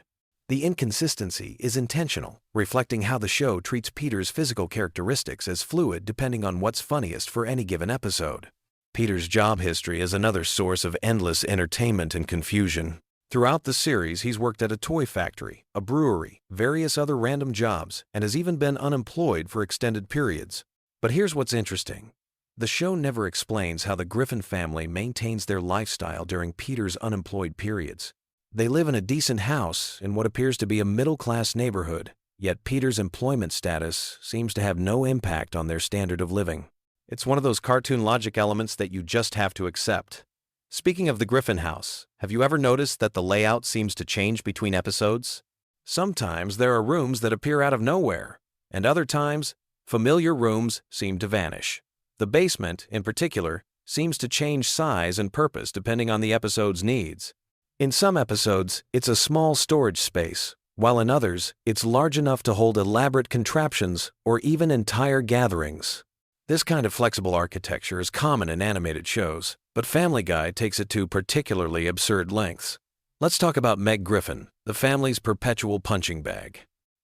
The inconsistency is intentional, reflecting how the show treats Peter's physical characteristics as fluid depending on what's funniest for any given episode. Peter's job history is another source of endless entertainment and confusion. Throughout the series, he's worked at a toy factory, a brewery, various other random jobs, and has even been unemployed for extended periods. But here's what's interesting. The show never explains how the Griffin family maintains their lifestyle during Peter's unemployed periods. They live in a decent house in what appears to be a middle-class neighborhood, yet Peter's employment status seems to have no impact on their standard of living. It's one of those cartoon logic elements that you just have to accept. Speaking of the Griffin house, have you ever noticed that the layout seems to change between episodes? Sometimes there are rooms that appear out of nowhere, and other times, familiar rooms seem to vanish. The basement, in particular, seems to change size and purpose depending on the episode's needs. In some episodes, it's a small storage space, while in others, it's large enough to hold elaborate contraptions or even entire gatherings. This kind of flexible architecture is common in animated shows, but Family Guy takes it to particularly absurd lengths. Let's talk about Meg Griffin, the family's perpetual punching bag.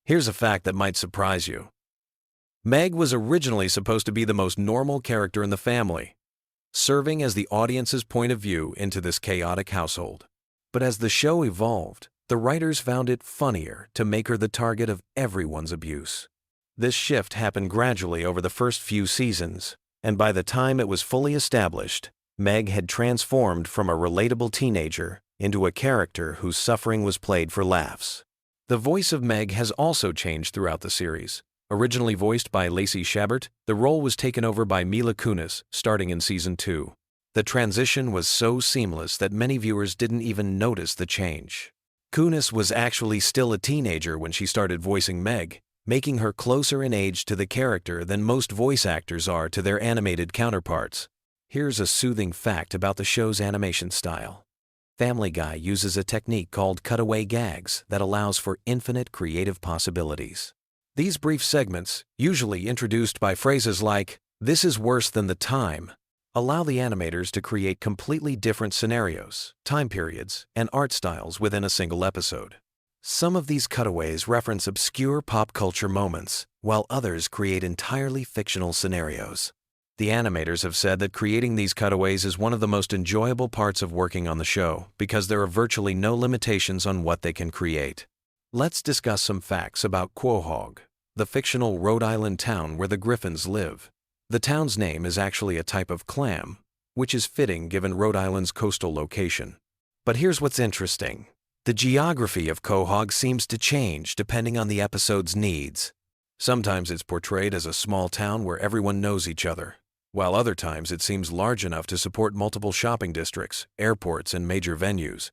Here's a fact that might surprise you. Meg was originally supposed to be the most normal character in the family, serving as the audience's point of view into this chaotic household. But as the show evolved, the writers found it funnier to make her the target of everyone's abuse. This shift happened gradually over the first few seasons, and by the time it was fully established, Meg had transformed from a relatable teenager into a character whose suffering was played for laughs. The voice of Meg has also changed throughout the series. Originally voiced by Lacey Chabert, the role was taken over by Mila Kunis starting in Season 2. The transition was so seamless that many viewers didn't even notice the change. Kunis was actually still a teenager when she started voicing Meg, making her closer in age to the character than most voice actors are to their animated counterparts. Here's a soothing fact about the show's animation style. Family Guy uses a technique called cutaway gags that allows for infinite creative possibilities. These brief segments, usually introduced by phrases like, "This is worse than the time," allow the animators to create completely different scenarios, time periods, and art styles within a single episode. Some of these cutaways reference obscure pop culture moments, while others create entirely fictional scenarios. The animators have said that creating these cutaways is one of the most enjoyable parts of working on the show because there are virtually no limitations on what they can create. Let's discuss some facts about Quahog, the fictional Rhode Island town where the Griffins live. The town's name is actually a type of clam, which is fitting given Rhode Island's coastal location. But here's what's interesting. The geography of Quahog seems to change depending on the episode's needs. Sometimes it's portrayed as a small town where everyone knows each other, while other times it seems large enough to support multiple shopping districts, airports, and major venues.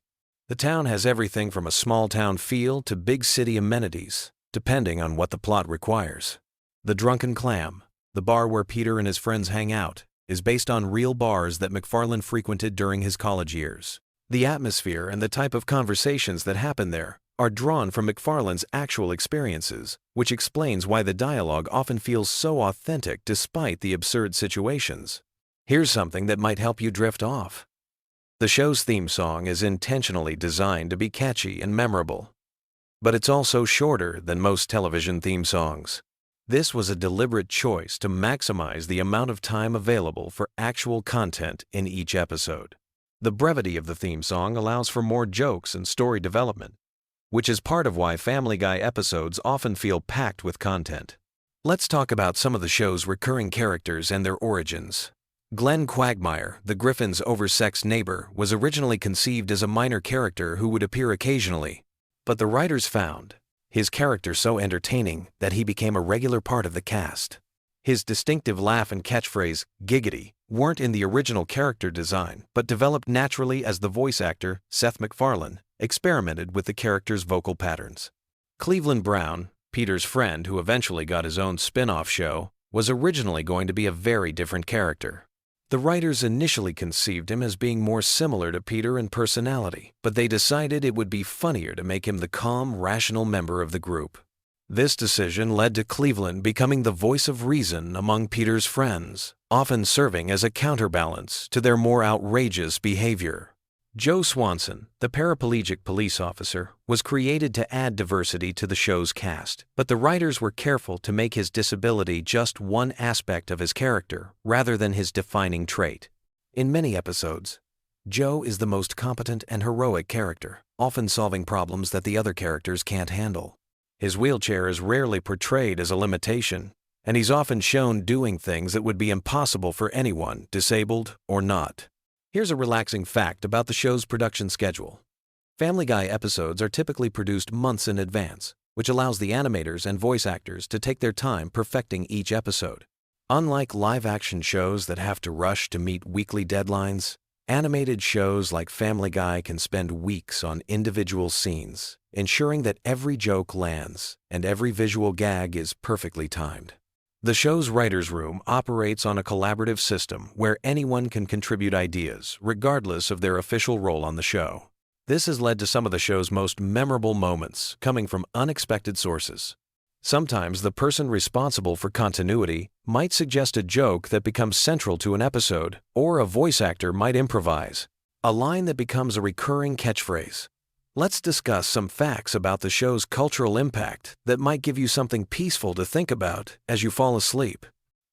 The town has everything from a small town feel to big city amenities, depending on what the plot requires. The Drunken Clam, the bar where Peter and his friends hang out, is based on real bars that MacFarlane frequented during his college years. The atmosphere and the type of conversations that happen there are drawn from MacFarlane's actual experiences, which explains why the dialogue often feels so authentic despite the absurd situations. Here's something that might help you drift off. The show's theme song is intentionally designed to be catchy and memorable, but it's also shorter than most television theme songs. This was a deliberate choice to maximize the amount of time available for actual content in each episode. The brevity of the theme song allows for more jokes and story development, which is part of why Family Guy episodes often feel packed with content. Let's talk about some of the show's recurring characters and their origins. Glenn Quagmire, the Griffin's oversexed neighbor, was originally conceived as a minor character who would appear occasionally, but the writers found his character so entertaining that he became a regular part of the cast. His distinctive laugh and catchphrase, "giggity," weren't in the original character design, but developed naturally as the voice actor, Seth MacFarlane, experimented with the character's vocal patterns. Cleveland Brown, Peter's friend who eventually got his own spin-off show, was originally going to be a very different character. The writers initially conceived him as being more similar to Peter in personality, but they decided it would be funnier to make him the calm, rational member of the group. This decision led to Cleveland becoming the voice of reason among Peter's friends, often serving as a counterbalance to their more outrageous behavior. Joe Swanson, the paraplegic police officer, was created to add diversity to the show's cast, but the writers were careful to make his disability just one aspect of his character rather than his defining trait. In many episodes, Joe is the most competent and heroic character, often solving problems that the other characters can't handle. His wheelchair is rarely portrayed as a limitation, and he's often shown doing things that would be impossible for anyone, disabled or not. Here's a relaxing fact about the show's production schedule. Family Guy episodes are typically produced months in advance, which allows the animators and voice actors to take their time perfecting each episode. Unlike live-action shows that have to rush to meet weekly deadlines, animated shows like Family Guy can spend weeks on individual scenes, ensuring that every joke lands and every visual gag is perfectly timed. The show's writer's room operates on a collaborative system where anyone can contribute ideas, regardless of their official role on the show. This has led to some of the show's most memorable moments coming from unexpected sources. Sometimes the person responsible for continuity might suggest a joke that becomes central to an episode, or a voice actor might improvise a line that becomes a recurring catchphrase. Let's discuss some facts about the show's cultural impact that might give you something peaceful to think about as you fall asleep.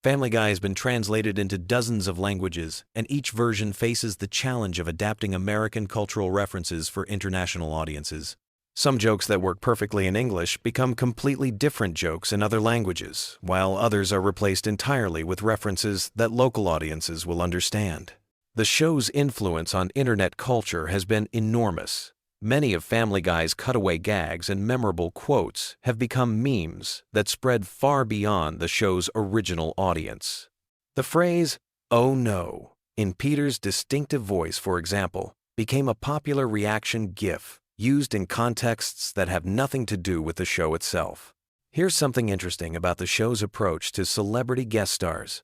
Family Guy has been translated into dozens of languages, and each version faces the challenge of adapting American cultural references for international audiences. Some jokes that work perfectly in English become completely different jokes in other languages, while others are replaced entirely with references that local audiences will understand. The show's influence on internet culture has been enormous. Many of Family Guy's cutaway gags and memorable quotes have become memes that spread far beyond the show's original audience. The phrase, "oh no," in Peter's distinctive voice, for example, became a popular reaction GIF used in contexts that have nothing to do with the show itself. Here's something interesting about the show's approach to celebrity guest stars.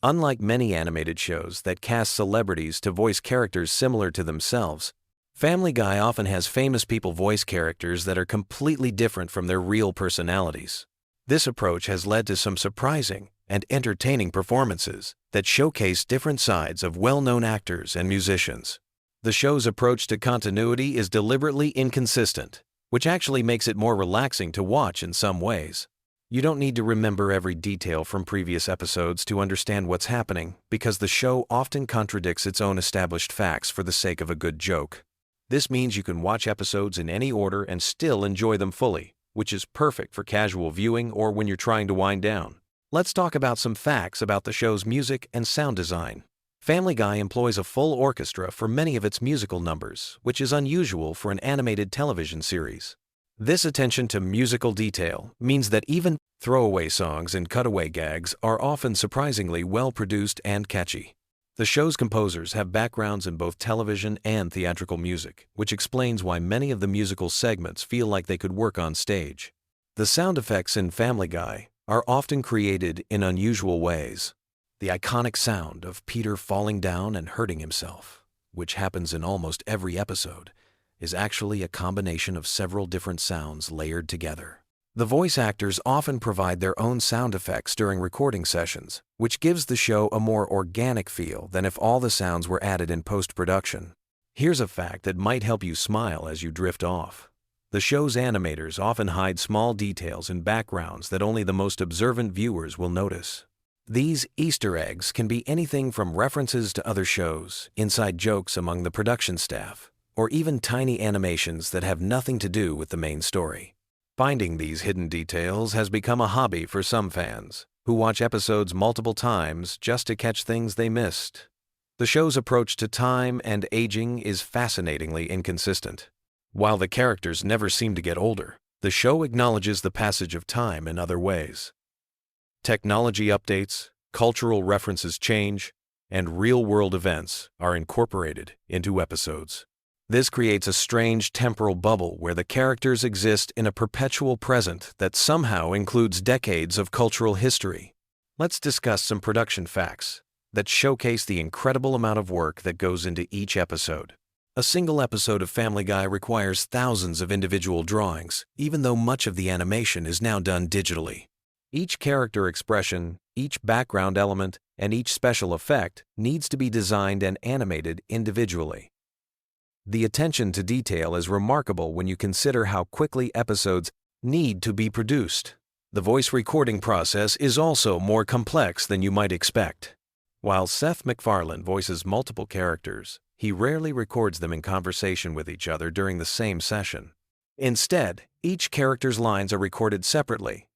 Unlike many animated shows that cast celebrities to voice characters similar to themselves, Family Guy often has famous people voice characters that are completely different from their real personalities. This approach has led to some surprising and entertaining performances that showcase different sides of well-known actors and musicians. The show's approach to continuity is deliberately inconsistent, which actually makes it more relaxing to watch in some ways. You don't need to remember every detail from previous episodes to understand what's happening, because the show often contradicts its own established facts for the sake of a good joke. This means you can watch episodes in any order and still enjoy them fully, which is perfect for casual viewing or when you're trying to wind down. Let's talk about some facts about the show's music and sound design. Family Guy employs a full orchestra for many of its musical numbers, which is unusual for an animated television series. This attention to musical detail means that even throwaway songs and cutaway gags are often surprisingly well-produced and catchy. The show's composers have backgrounds in both television and theatrical music, which explains why many of the musical segments feel like they could work on stage. The sound effects in Family Guy are often created in unusual ways. The iconic sound of Peter falling down and hurting himself, which happens in almost every episode, is actually a combination of several different sounds layered together. The voice actors often provide their own sound effects during recording sessions, which gives the show a more organic feel than if all the sounds were added in post-production. Here's a fact that might help you smile as you drift off. The show's animators often hide small details in backgrounds that only the most observant viewers will notice. These Easter eggs can be anything from references to other shows, inside jokes among the production staff, or even tiny animations that have nothing to do with the main story. Finding these hidden details has become a hobby for some fans, who watch episodes multiple times just to catch things they missed. The show's approach to time and aging is fascinatingly inconsistent. While the characters never seem to get older, the show acknowledges the passage of time in other ways. Technology updates, cultural references change, and real-world events are incorporated into episodes. This creates a strange temporal bubble where the characters exist in a perpetual present that somehow includes decades of cultural history. Let's discuss some production facts that showcase the incredible amount of work that goes into each episode. A single episode of Family Guy requires thousands of individual drawings, even though much of the animation is now done digitally. Each character expression, each background element, and each special effect needs to be designed and animated individually. The attention to detail is remarkable when you consider how quickly episodes need to be produced. The voice recording process is also more complex than you might expect. While Seth MacFarlane voices multiple characters, he rarely records them in conversation with each other during the same session. Instead, each character's lines are recorded separately,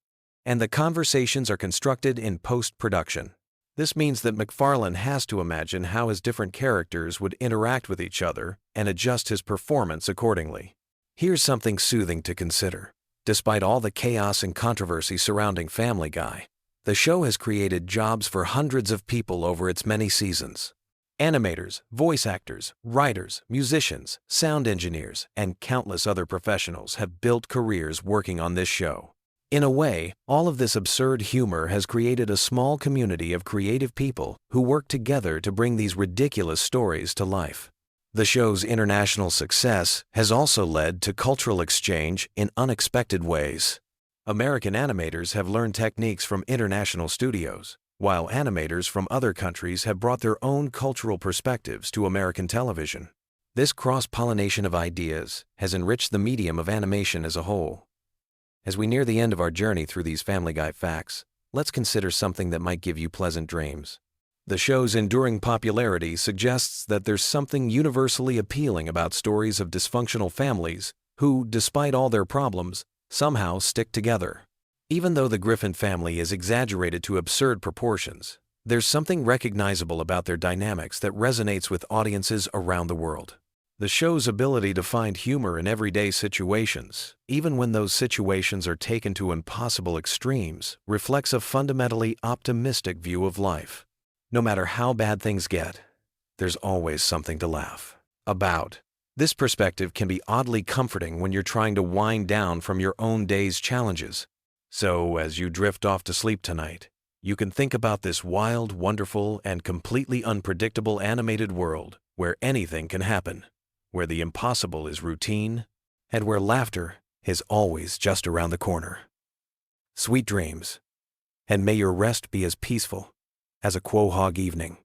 and the conversations are constructed in post-production. This means that MacFarlane has to imagine how his different characters would interact with each other and adjust his performance accordingly. Here's something soothing to consider. Despite all the chaos and controversy surrounding Family Guy, the show has created jobs for hundreds of people over its many seasons. Animators, voice actors, writers, musicians, sound engineers, and countless other professionals have built careers working on this show. In a way, all of this absurd humor has created a small community of creative people who work together to bring these ridiculous stories to life. The show's international success has also led to cultural exchange in unexpected ways. American animators have learned techniques from international studios, while animators from other countries have brought their own cultural perspectives to American television. This cross-pollination of ideas has enriched the medium of animation as a whole. As we near the end of our journey through these Family Guy facts, let's consider something that might give you pleasant dreams. The show's enduring popularity suggests that there's something universally appealing about stories of dysfunctional families who, despite all their problems, somehow stick together. Even though the Griffin family is exaggerated to absurd proportions, there's something recognizable about their dynamics that resonates with audiences around the world. The show's ability to find humor in everyday situations, even when those situations are taken to impossible extremes, reflects a fundamentally optimistic view of life. No matter how bad things get, there's always something to laugh about. This perspective can be oddly comforting when you're trying to wind down from your own day's challenges. So, as you drift off to sleep tonight, you can think about this wild, wonderful, and completely unpredictable animated world where anything can happen, where the impossible is routine, and where laughter is always just around the corner. Sweet dreams, and may your rest be as peaceful as a Quahog evening,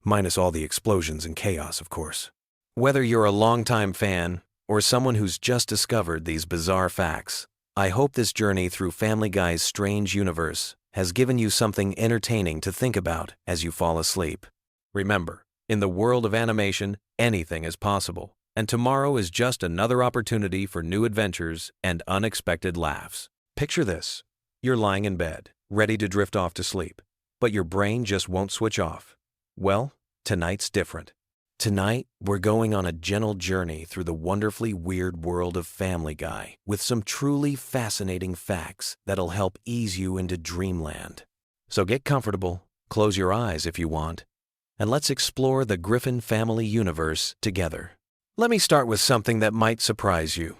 minus all the explosions and chaos, of course. Whether you're a longtime fan or someone who's just discovered these bizarre facts, I hope this journey through Family Guy's strange universe has given you something entertaining to think about as you fall asleep. Remember, in the world of animation, anything is possible, and tomorrow is just another opportunity for new adventures and unexpected laughs. Picture this. You're lying in bed, ready to drift off to sleep, but your brain just won't switch off. Well, tonight's different. Tonight, we're going on a gentle journey through the wonderfully weird world of Family Guy with some truly fascinating facts that'll help ease you into dreamland. So get comfortable, close your eyes if you want, and let's explore the Griffin family universe together. Let me start with something that might surprise you.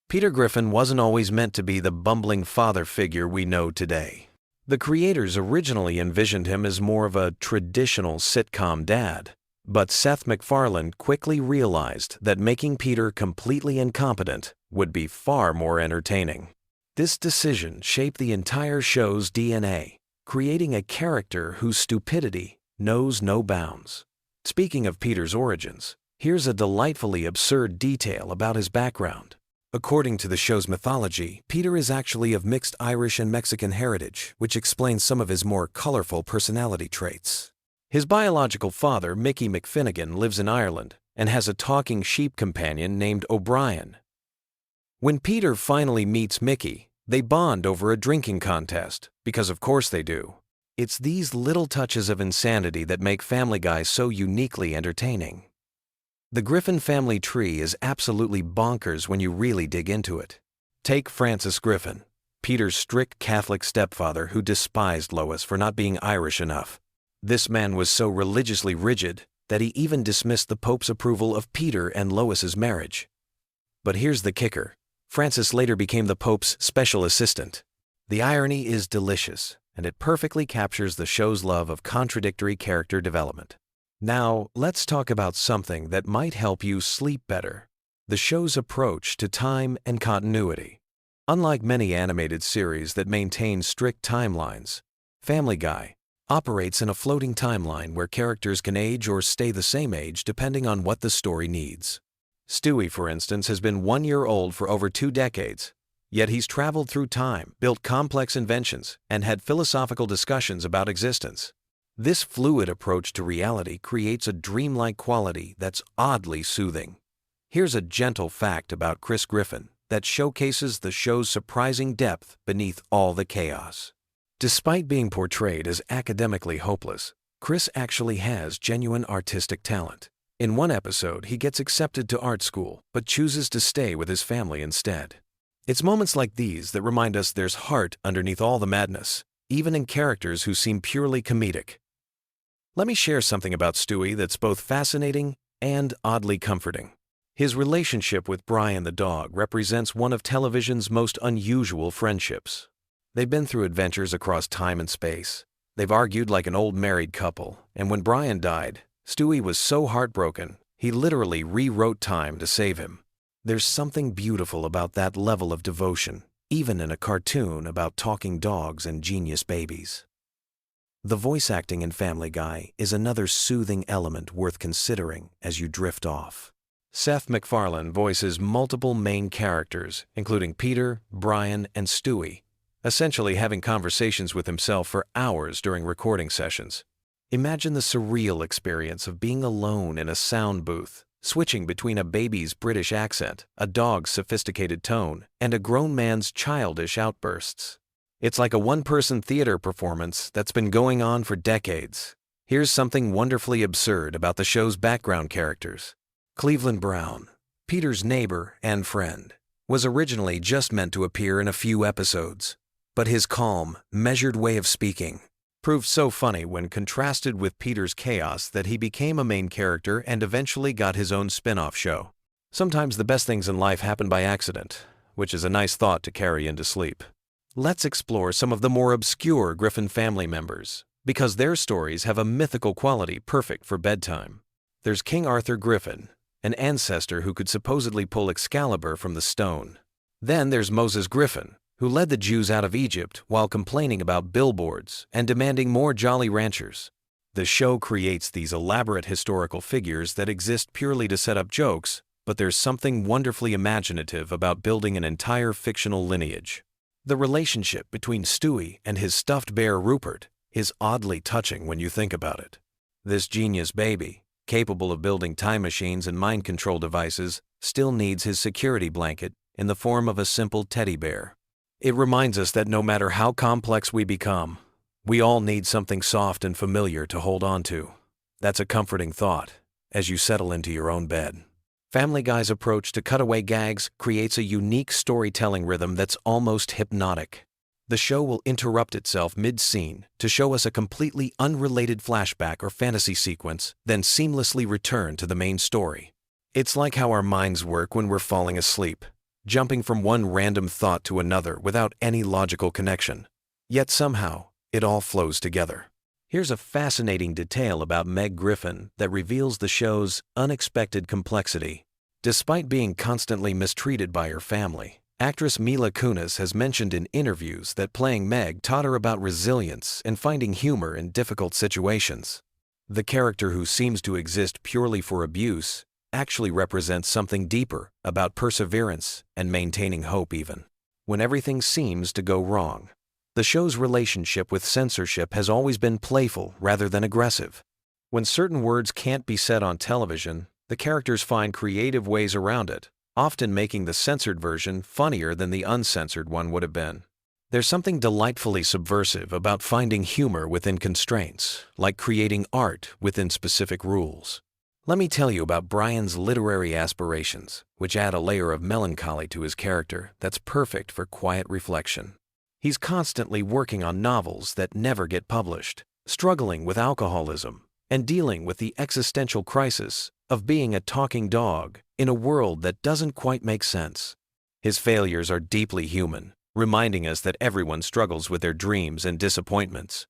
Peter Griffin wasn't always meant to be the bumbling father figure we know today. The creators originally envisioned him as more of a traditional sitcom dad, but Seth MacFarlane quickly realized that making Peter completely incompetent would be far more entertaining. This decision shaped the entire show's DNA, creating a character whose stupidity knows no bounds. Speaking of Peter's origins, here's a delightfully absurd detail about his background. According to the show's mythology, Peter is actually of mixed Irish and Mexican heritage, which explains some of his more colorful personality traits. His biological father, Mickey McFinnigan, lives in Ireland and has a talking sheep companion named O'Brien. When Peter finally meets Mickey, they bond over a drinking contest, because of course they do. It's these little touches of insanity that make Family Guy so uniquely entertaining. The Griffin family tree is absolutely bonkers when you really dig into it. Take Francis Griffin, Peter's strict Catholic stepfather who despised Lois for not being Irish enough. This man was so religiously rigid that he even dismissed the Pope's approval of Peter and Lois's marriage. But here's the kicker. Francis later became the Pope's special assistant. The irony is delicious, and it perfectly captures the show's love of contradictory character development. Now, let's talk about something that might help you sleep better: the show's approach to time and continuity. Unlike many animated series that maintain strict timelines, Family Guy operates in a floating timeline where characters can age or stay the same age depending on what the story needs. Stewie, for instance, has been 1 year old for over 2 decades, yet he's traveled through time, built complex inventions, and had philosophical discussions about existence. This fluid approach to reality creates a dreamlike quality that's oddly soothing. Here's a gentle fact about Chris Griffin that showcases the show's surprising depth beneath all the chaos. Despite being portrayed as academically hopeless, Chris actually has genuine artistic talent. In one episode, he gets accepted to art school, but chooses to stay with his family instead. It's moments like these that remind us there's heart underneath all the madness, even in characters who seem purely comedic. Let me share something about Stewie that's both fascinating and oddly comforting. His relationship with Brian the dog represents one of television's most unusual friendships. They've been through adventures across time and space. They've argued like an old married couple, and when Brian died, Stewie was so heartbroken, he literally rewrote time to save him. There's something beautiful about that level of devotion, even in a cartoon about talking dogs and genius babies. The voice acting in Family Guy is another soothing element worth considering as you drift off. Seth MacFarlane voices multiple main characters, including Peter, Brian, and Stewie, essentially having conversations with himself for hours during recording sessions. Imagine the surreal experience of being alone in a sound booth, switching between a baby's British accent, a dog's sophisticated tone, and a grown man's childish outbursts. It's like a one-person theater performance that's been going on for decades. Here's something wonderfully absurd about the show's background characters. Cleveland Brown, Peter's neighbor and friend, was originally just meant to appear in a few episodes, but his calm, measured way of speaking proved so funny when contrasted with Peter's chaos that he became a main character and eventually got his own spin-off show. Sometimes the best things in life happen by accident, which is a nice thought to carry into sleep. Let's explore some of the more obscure Griffin family members, because their stories have a mythical quality perfect for bedtime. There's King Arthur Griffin, an ancestor who could supposedly pull Excalibur from the stone. Then there's Moses Griffin, who led the Jews out of Egypt while complaining about billboards and demanding more Jolly Ranchers. The show creates these elaborate historical figures that exist purely to set up jokes, but there's something wonderfully imaginative about building an entire fictional lineage. The relationship between Stewie and his stuffed bear Rupert is oddly touching when you think about it. This genius baby, capable of building time machines and mind control devices, still needs his security blanket in the form of a simple teddy bear. It reminds us that no matter how complex we become, we all need something soft and familiar to hold on to. That's a comforting thought as you settle into your own bed. Family Guy's approach to cutaway gags creates a unique storytelling rhythm that's almost hypnotic. The show will interrupt itself mid-scene to show us a completely unrelated flashback or fantasy sequence, then seamlessly return to the main story. It's like how our minds work when we're falling asleep, jumping from one random thought to another without any logical connection. Yet somehow, it all flows together. Here's a fascinating detail about Meg Griffin that reveals the show's unexpected complexity. Despite being constantly mistreated by her family, actress Mila Kunis has mentioned in interviews that playing Meg taught her about resilience and finding humor in difficult situations. The character who seems to exist purely for abuse actually represents something deeper about perseverance and maintaining hope even when everything seems to go wrong. The show's relationship with censorship has always been playful rather than aggressive. When certain words can't be said on television, the characters find creative ways around it, often making the censored version funnier than the uncensored one would have been. There's something delightfully subversive about finding humor within constraints, like creating art within specific rules. Let me tell you about Brian's literary aspirations, which add a layer of melancholy to his character that's perfect for quiet reflection. He's constantly working on novels that never get published, struggling with alcoholism, and dealing with the existential crisis of being a talking dog in a world that doesn't quite make sense. His failures are deeply human, reminding us that everyone struggles with their dreams and disappointments.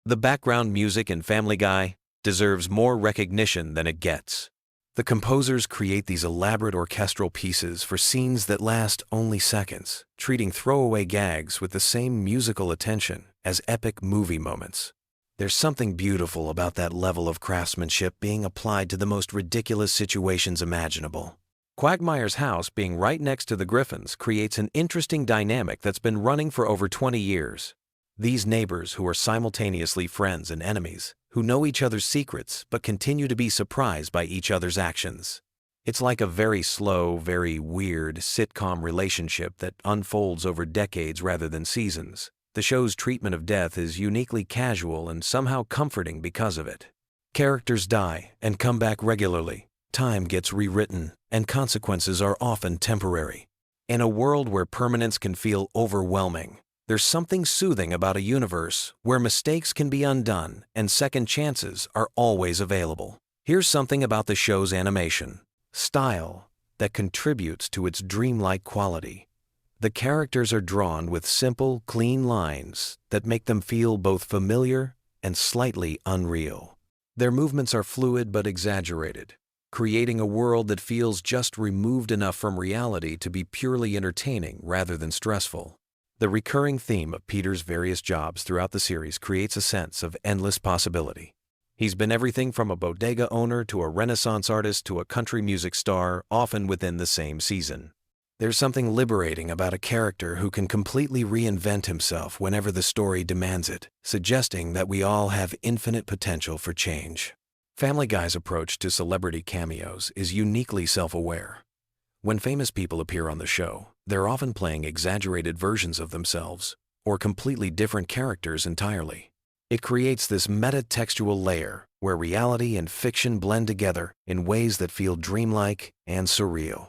The background music in Family Guy deserves more recognition than it gets. The composers create these elaborate orchestral pieces for scenes that last only seconds, treating throwaway gags with the same musical attention as epic movie moments. There's something beautiful about that level of craftsmanship being applied to the most ridiculous situations imaginable. Quagmire's house being right next to the Griffins creates an interesting dynamic that's been running for over 20 years. These neighbors who are simultaneously friends and enemies, who know each other's secrets but continue to be surprised by each other's actions. It's like a very slow, very weird sitcom relationship that unfolds over decades rather than seasons. The show's treatment of death is uniquely casual and somehow comforting because of it. Characters die and come back regularly. Time gets rewritten, and consequences are often temporary. In a world where permanence can feel overwhelming, there's something soothing about a universe where mistakes can be undone and second chances are always available. Here's something about the show's animation style that contributes to its dreamlike quality. The characters are drawn with simple, clean lines that make them feel both familiar and slightly unreal. Their movements are fluid but exaggerated, creating a world that feels just removed enough from reality to be purely entertaining rather than stressful. The recurring theme of Peter's various jobs throughout the series creates a sense of endless possibility. He's been everything from a bodega owner to a Renaissance artist to a country music star, often within the same season. There's something liberating about a character who can completely reinvent himself whenever the story demands it, suggesting that we all have infinite potential for change. Family Guy's approach to celebrity cameos is uniquely self-aware. When famous people appear on the show, they're often playing exaggerated versions of themselves, or completely different characters entirely. It creates this meta-textual layer where reality and fiction blend together in ways that feel dreamlike and surreal.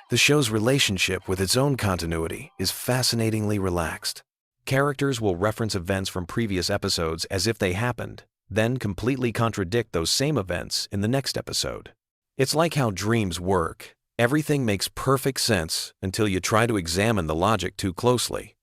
The show's relationship with its own continuity is fascinatingly relaxed. Characters will reference events from previous episodes as if they happened, then completely contradict those same events in the next episode. It's like how dreams work. Everything makes perfect sense until you try to examine the logic too closely.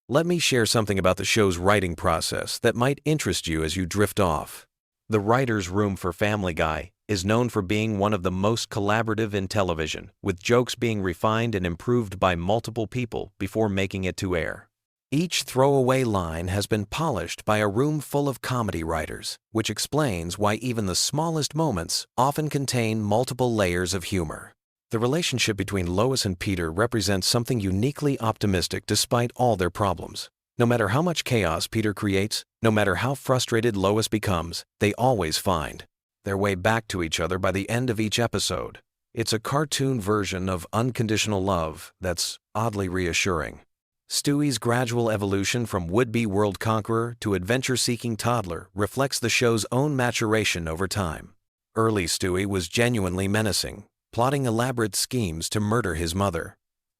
Let me share something about the show's writing process that might interest you as you drift off. The writer's room for Family Guy is known for being one of the most collaborative in television, with jokes being refined and improved by multiple people before making it to air. Each throwaway line has been polished by a room full of comedy writers, which explains why even the smallest moments often contain multiple layers of humor. The relationship between Lois and Peter represents something uniquely optimistic despite all their problems. No matter how much chaos Peter creates, no matter how frustrated Lois becomes, they always find their way back to each other by the end of each episode. It's a cartoon version of unconditional love that's oddly reassuring. Stewie's gradual evolution from would-be world conqueror to adventure-seeking toddler reflects the show's own maturation over time. Early Stewie was genuinely menacing, plotting elaborate schemes to murder his mother.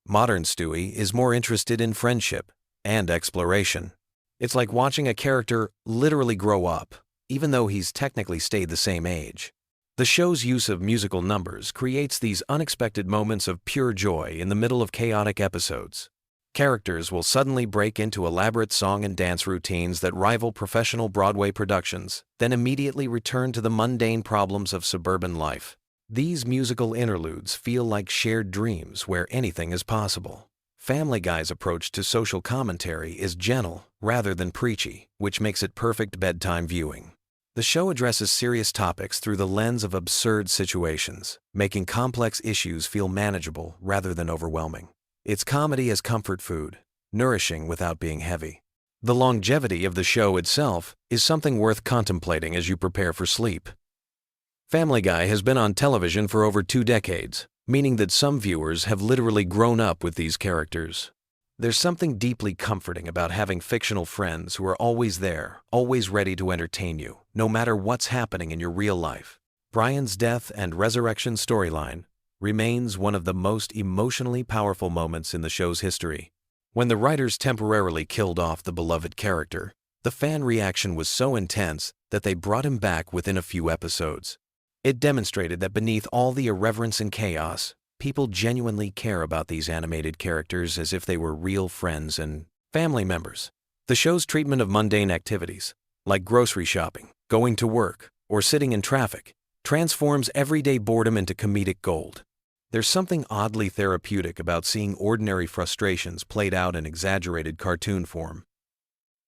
Modern Stewie is more interested in friendship and exploration. It's like watching a character literally grow up, even though he's technically stayed the same age. The show's use of musical numbers creates these unexpected moments of pure joy in the middle of chaotic episodes. Characters will suddenly break into elaborate song and dance routines that rival professional Broadway productions, then immediately return to the mundane problems of suburban life. These musical interludes feel like shared dreams where anything is possible. Family Guy's approach to social commentary is gentle rather than preachy, which makes it perfect bedtime viewing. The show addresses serious topics through the lens of absurd situations, making complex issues feel manageable rather than overwhelming. It's comedy as comfort food, nourishing without being heavy. The longevity of the show itself is something worth contemplating as you prepare for sleep. Family Guy has been on television for over 2 decades, meaning that some viewers have literally grown up with these characters. There's something deeply comforting about having fictional friends who are always there, always ready to entertain you, no matter what's happening in your real life. Brian's death and resurrection storyline remains one of the most emotionally powerful moments in the show's history. When the writers temporarily killed off the beloved character, the fan reaction was so intense that they brought him back within a few episodes. It demonstrated that beneath all the irreverence and chaos, people genuinely care about these animated characters as if they were real friends and family members. The show's treatment of mundane activities, like grocery shopping, going to work, or sitting in traffic, transforms everyday boredom into comedic gold. There's something oddly therapeutic about seeing ordinary frustrations played out in exaggerated cartoon form.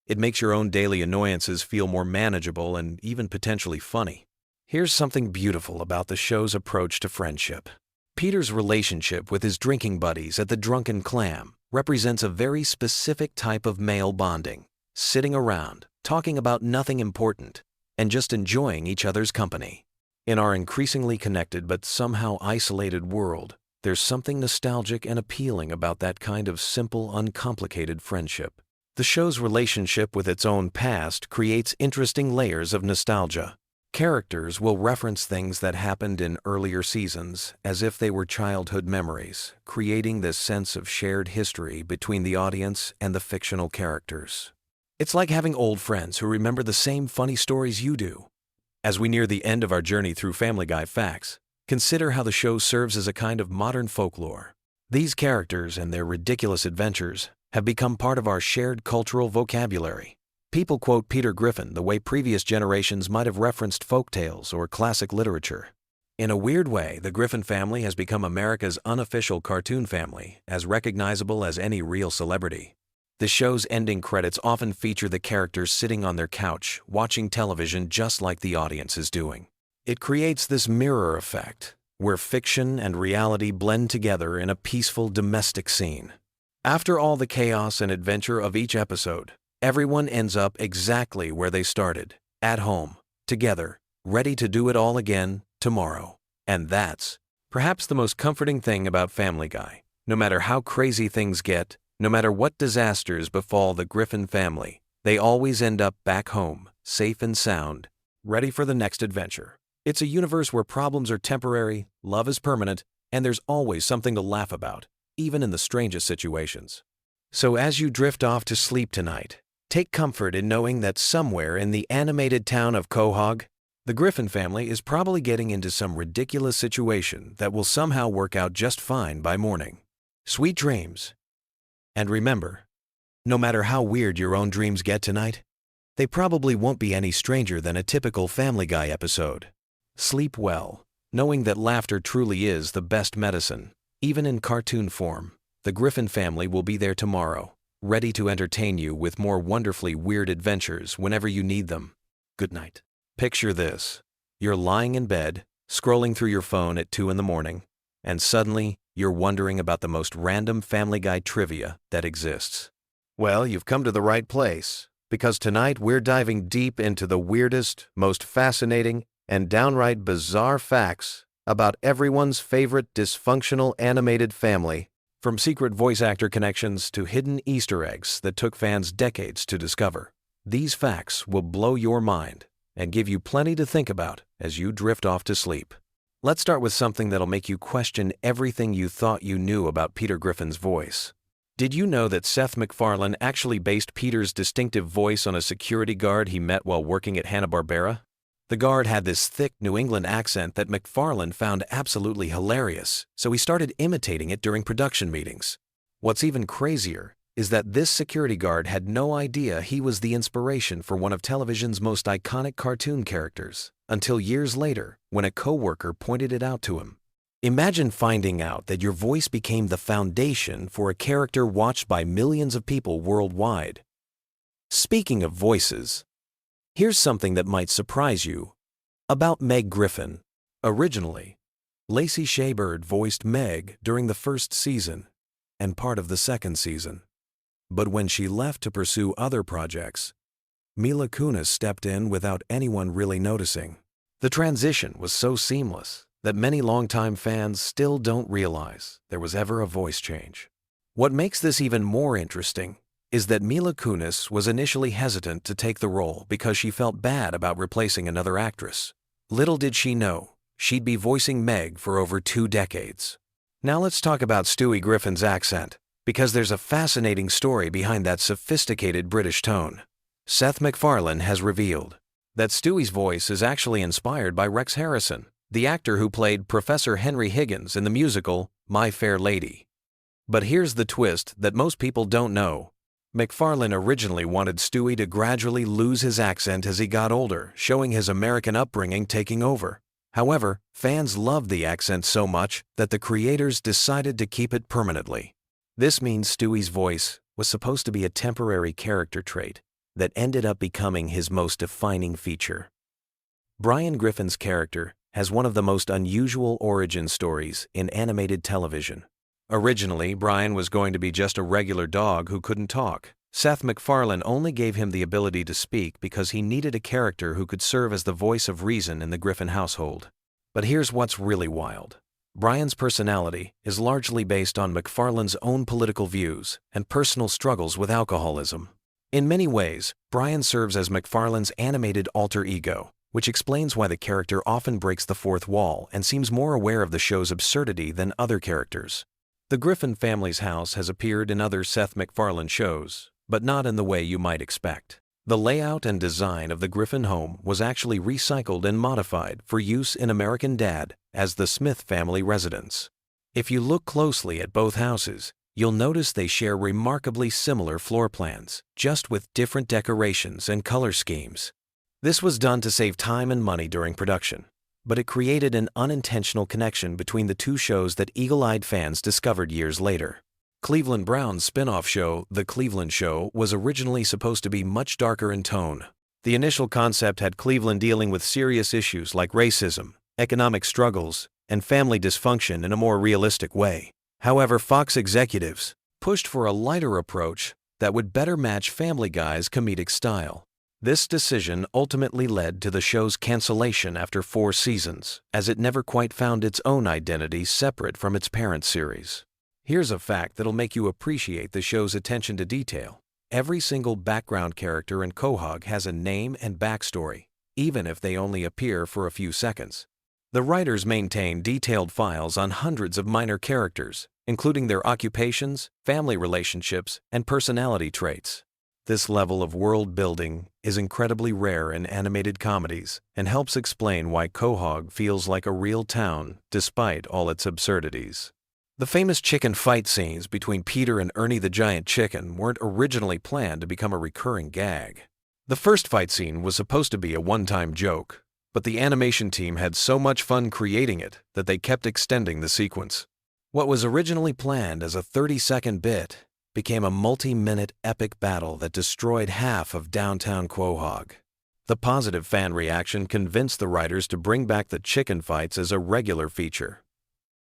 It makes your own daily annoyances feel more manageable and even potentially funny. Here's something beautiful about the show's approach to friendship. Peter's relationship with his drinking buddies at the Drunken Clam represents a very specific type of male bonding, sitting around, talking about nothing important, and just enjoying each other's company. In our increasingly connected but somehow isolated world, there's something nostalgic and appealing about that kind of simple, uncomplicated friendship. The show's relationship with its own past creates interesting layers of nostalgia. Characters will reference things that happened in earlier seasons as if they were childhood memories, creating this sense of shared history between the audience and the fictional characters. It's like having old friends who remember the same funny stories you do. As we near the end of our journey through Family Guy facts, consider how the show serves as a kind of modern folklore. These characters and their ridiculous adventures have become part of our shared cultural vocabulary. People quote Peter Griffin the way previous generations might have referenced folktales or classic literature. In a weird way, the Griffin family has become America's unofficial cartoon family, as recognizable as any real celebrity. The show's ending credits often feature the characters sitting on their couch, watching television just like the audience is doing. It creates this mirror effect, where fiction and reality blend together in a peaceful domestic scene. After all the chaos and adventure of each episode, everyone ends up exactly where they started, at home, together, ready to do it all again tomorrow. And that's perhaps the most comforting thing about Family Guy. No matter how crazy things get, no matter what disasters befall the Griffin family, they always end up back home, safe and sound, ready for the next adventure. It's a universe where problems are temporary, love is permanent, and there's always something to laugh about, even in the strangest situations. So as you drift off to sleep tonight, take comfort in knowing that somewhere in the animated town of Quahog, the Griffin family is probably getting into some ridiculous situation that will somehow work out just fine by morning. Sweet dreams. And remember, no matter how weird your own dreams get tonight, they probably won't be any stranger than a typical Family Guy episode. Sleep well, knowing that laughter truly is the best medicine. Even in cartoon form, the Griffin family will be there tomorrow, ready to entertain you with more wonderfully weird adventures whenever you need them. Good night. Picture this. You're lying in bed, scrolling through your phone at 2 in the morning, and suddenly you're wondering about the most random Family Guy trivia that exists. Well, you've come to the right place, because tonight we're diving deep into the weirdest, most fascinating, and downright bizarre facts about everyone's favorite dysfunctional animated family. From secret voice actor connections to hidden Easter eggs that took fans decades to discover, these facts will blow your mind and give you plenty to think about as you drift off to sleep. Let's start with something that'll make you question everything you thought you knew about Peter Griffin's voice. Did you know that Seth MacFarlane actually based Peter's distinctive voice on a security guard he met while working at Hanna-Barbera? The guard had this thick New England accent that MacFarlane found absolutely hilarious, so he started imitating it during production meetings. What's even crazier is that this security guard had no idea he was the inspiration for one of television's most iconic cartoon characters, until years later when a coworker pointed it out to him. Imagine finding out that your voice became the foundation for a character watched by millions of people worldwide. Speaking of voices, here's something that might surprise you about Meg Griffin. Originally, Lacey Shaybird voiced Meg during the first season and part of the second season. But when she left to pursue other projects, Mila Kunis stepped in without anyone really noticing. The transition was so seamless that many longtime fans still don't realize there was ever a voice change. What makes this even more interesting is that Mila Kunis was initially hesitant to take the role because she felt bad about replacing another actress. Little did she know, she'd be voicing Meg for over 2 decades. Now let's talk about Stewie Griffin's accent, because there's a fascinating story behind that sophisticated British tone. Seth MacFarlane has revealed that Stewie's voice is actually inspired by Rex Harrison, the actor who played Professor Henry Higgins in the musical My Fair Lady. But here's the twist that most people don't know. MacFarlane originally wanted Stewie to gradually lose his accent as he got older, showing his American upbringing taking over. However, fans loved the accent so much that the creators decided to keep it permanently. This means Stewie's voice was supposed to be a temporary character trait that ended up becoming his most defining feature. Brian Griffin's character has one of the most unusual origin stories in animated television. Originally, Brian was going to be just a regular dog who couldn't talk. Seth MacFarlane only gave him the ability to speak because he needed a character who could serve as the voice of reason in the Griffin household. But here's what's really wild. Brian's personality is largely based on MacFarlane's own political views and personal struggles with alcoholism. In many ways, Brian serves as MacFarlane's animated alter ego, which explains why the character often breaks the fourth wall and seems more aware of the show's absurdity than other characters. The Griffin family's house has appeared in other Seth MacFarlane shows, but not in the way you might expect. The layout and design of the Griffin home was actually recycled and modified for use in American Dad as the Smith family residence. If you look closely at both houses, you'll notice they share remarkably similar floor plans, just with different decorations and color schemes. This was done to save time and money during production, but it created an unintentional connection between the two shows that eagle-eyed fans discovered years later. Cleveland Brown's spin-off show, The Cleveland Show, was originally supposed to be much darker in tone. The initial concept had Cleveland dealing with serious issues like racism, economic struggles, and family dysfunction in a more realistic way. However, Fox executives pushed for a lighter approach that would better match Family Guy's comedic style. This decision ultimately led to the show's cancellation after 4 seasons, as it never quite found its own identity separate from its parent series. Here's a fact that'll make you appreciate the show's attention to detail. Every single background character in Quahog has a name and backstory, even if they only appear for a few seconds. The writers maintain detailed files on hundreds of minor characters, including their occupations, family relationships, and personality traits. This level of world building is incredibly rare in animated comedies and helps explain why Quahog feels like a real town despite all its absurdities. The famous chicken fight scenes between Peter and Ernie the Giant Chicken weren't originally planned to become a recurring gag. The first fight scene was supposed to be a one-time joke, but the animation team had so much fun creating it that they kept extending the sequence. What was originally planned as a 30-second bit became a multi-minute epic battle that destroyed half of downtown Quahog. The positive fan reaction convinced the writers to bring back the chicken fights as a regular feature.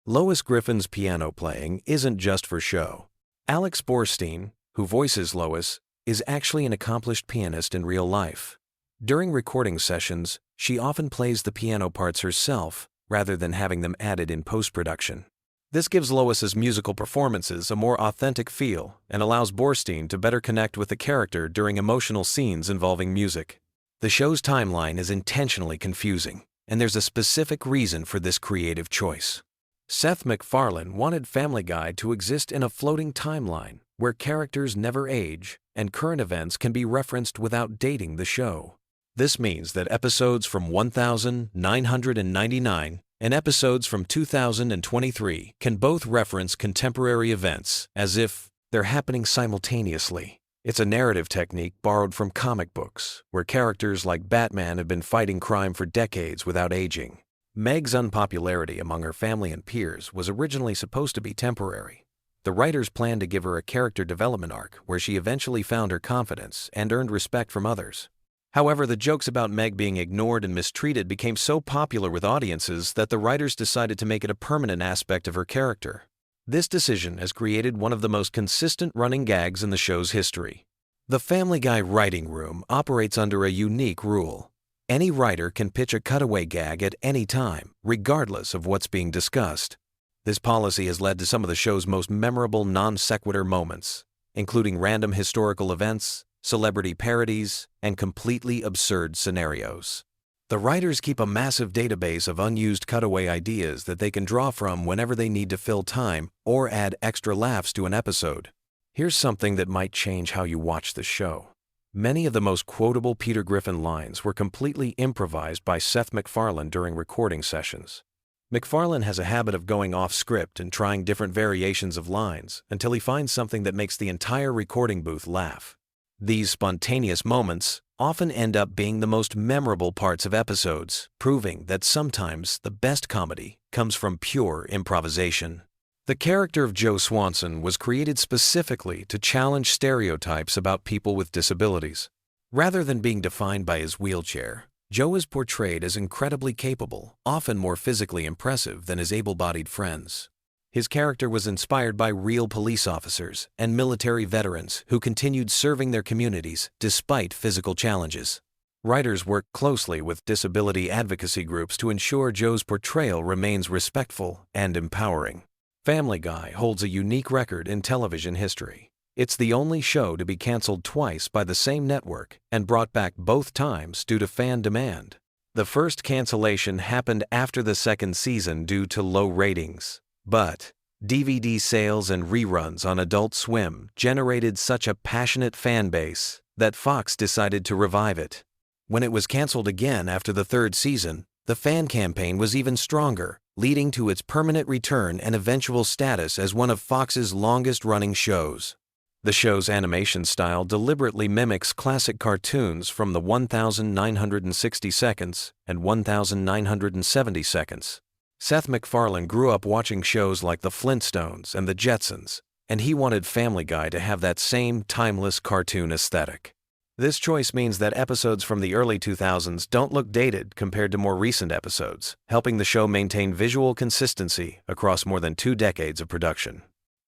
Lois Griffin's piano playing isn't just for show. Alex Borstein, who voices Lois, is actually an accomplished pianist in real life. During recording sessions, she often plays the piano parts herself rather than having them added in post-production. This gives Lois's musical performances a more authentic feel and allows Borstein to better connect with the character during emotional scenes involving music. The show's timeline is intentionally confusing, and there's a specific reason for this creative choice. Seth MacFarlane wanted Family Guy to exist in a floating timeline where characters never age and current events can be referenced without dating the show. This means that episodes from 1999 and episodes from 2023 can both reference contemporary events as if they're happening simultaneously. It's a narrative technique borrowed from comic books, where characters like Batman have been fighting crime for decades without aging. Meg's unpopularity among her family and peers was originally supposed to be temporary. The writers planned to give her a character development arc where she eventually found her confidence and earned respect from others. However, the jokes about Meg being ignored and mistreated became so popular with audiences that the writers decided to make it a permanent aspect of her character. This decision has created one of the most consistent running gags in the show's history. The Family Guy writing room operates under a unique rule. Any writer can pitch a cutaway gag at any time, regardless of what's being discussed. This policy has led to some of the show's most memorable non-sequitur moments, including random historical events, celebrity parodies, and completely absurd scenarios. The writers keep a massive database of unused cutaway ideas that they can draw from whenever they need to fill time or add extra laughs to an episode. Here's something that might change how you watch the show. Many of the most quotable Peter Griffin lines were completely improvised by Seth MacFarlane during recording sessions. MacFarlane has a habit of going off script and trying different variations of lines until he finds something that makes the entire recording booth laugh. These spontaneous moments often end up being the most memorable parts of episodes, proving that sometimes the best comedy comes from pure improvisation. The character of Joe Swanson was created specifically to challenge stereotypes about people with disabilities. Rather than being defined by his wheelchair, Joe is portrayed as incredibly capable, often more physically impressive than his able-bodied friends. His character was inspired by real police officers and military veterans who continued serving their communities despite physical challenges. Writers worked closely with disability advocacy groups to ensure Joe's portrayal remains respectful and empowering. Family Guy holds a unique record in television history. It's the only show to be canceled twice by the same network and brought back both times due to fan demand. The first cancellation happened after the second season due to low ratings. But DVD sales and reruns on Adult Swim generated such a passionate fan base that Fox decided to revive it. When it was canceled again after the third season, the fan campaign was even stronger, leading to its permanent return and eventual status as one of Fox's longest-running shows. The show's animation style deliberately mimics classic cartoons from the 1960 seconds and 1970 seconds. Seth MacFarlane grew up watching shows like The Flintstones and The Jetsons, and he wanted Family Guy to have that same timeless cartoon aesthetic. This choice means that episodes from the early 2000s don't look dated compared to more recent episodes, helping the show maintain visual consistency across more than 2 decades of production.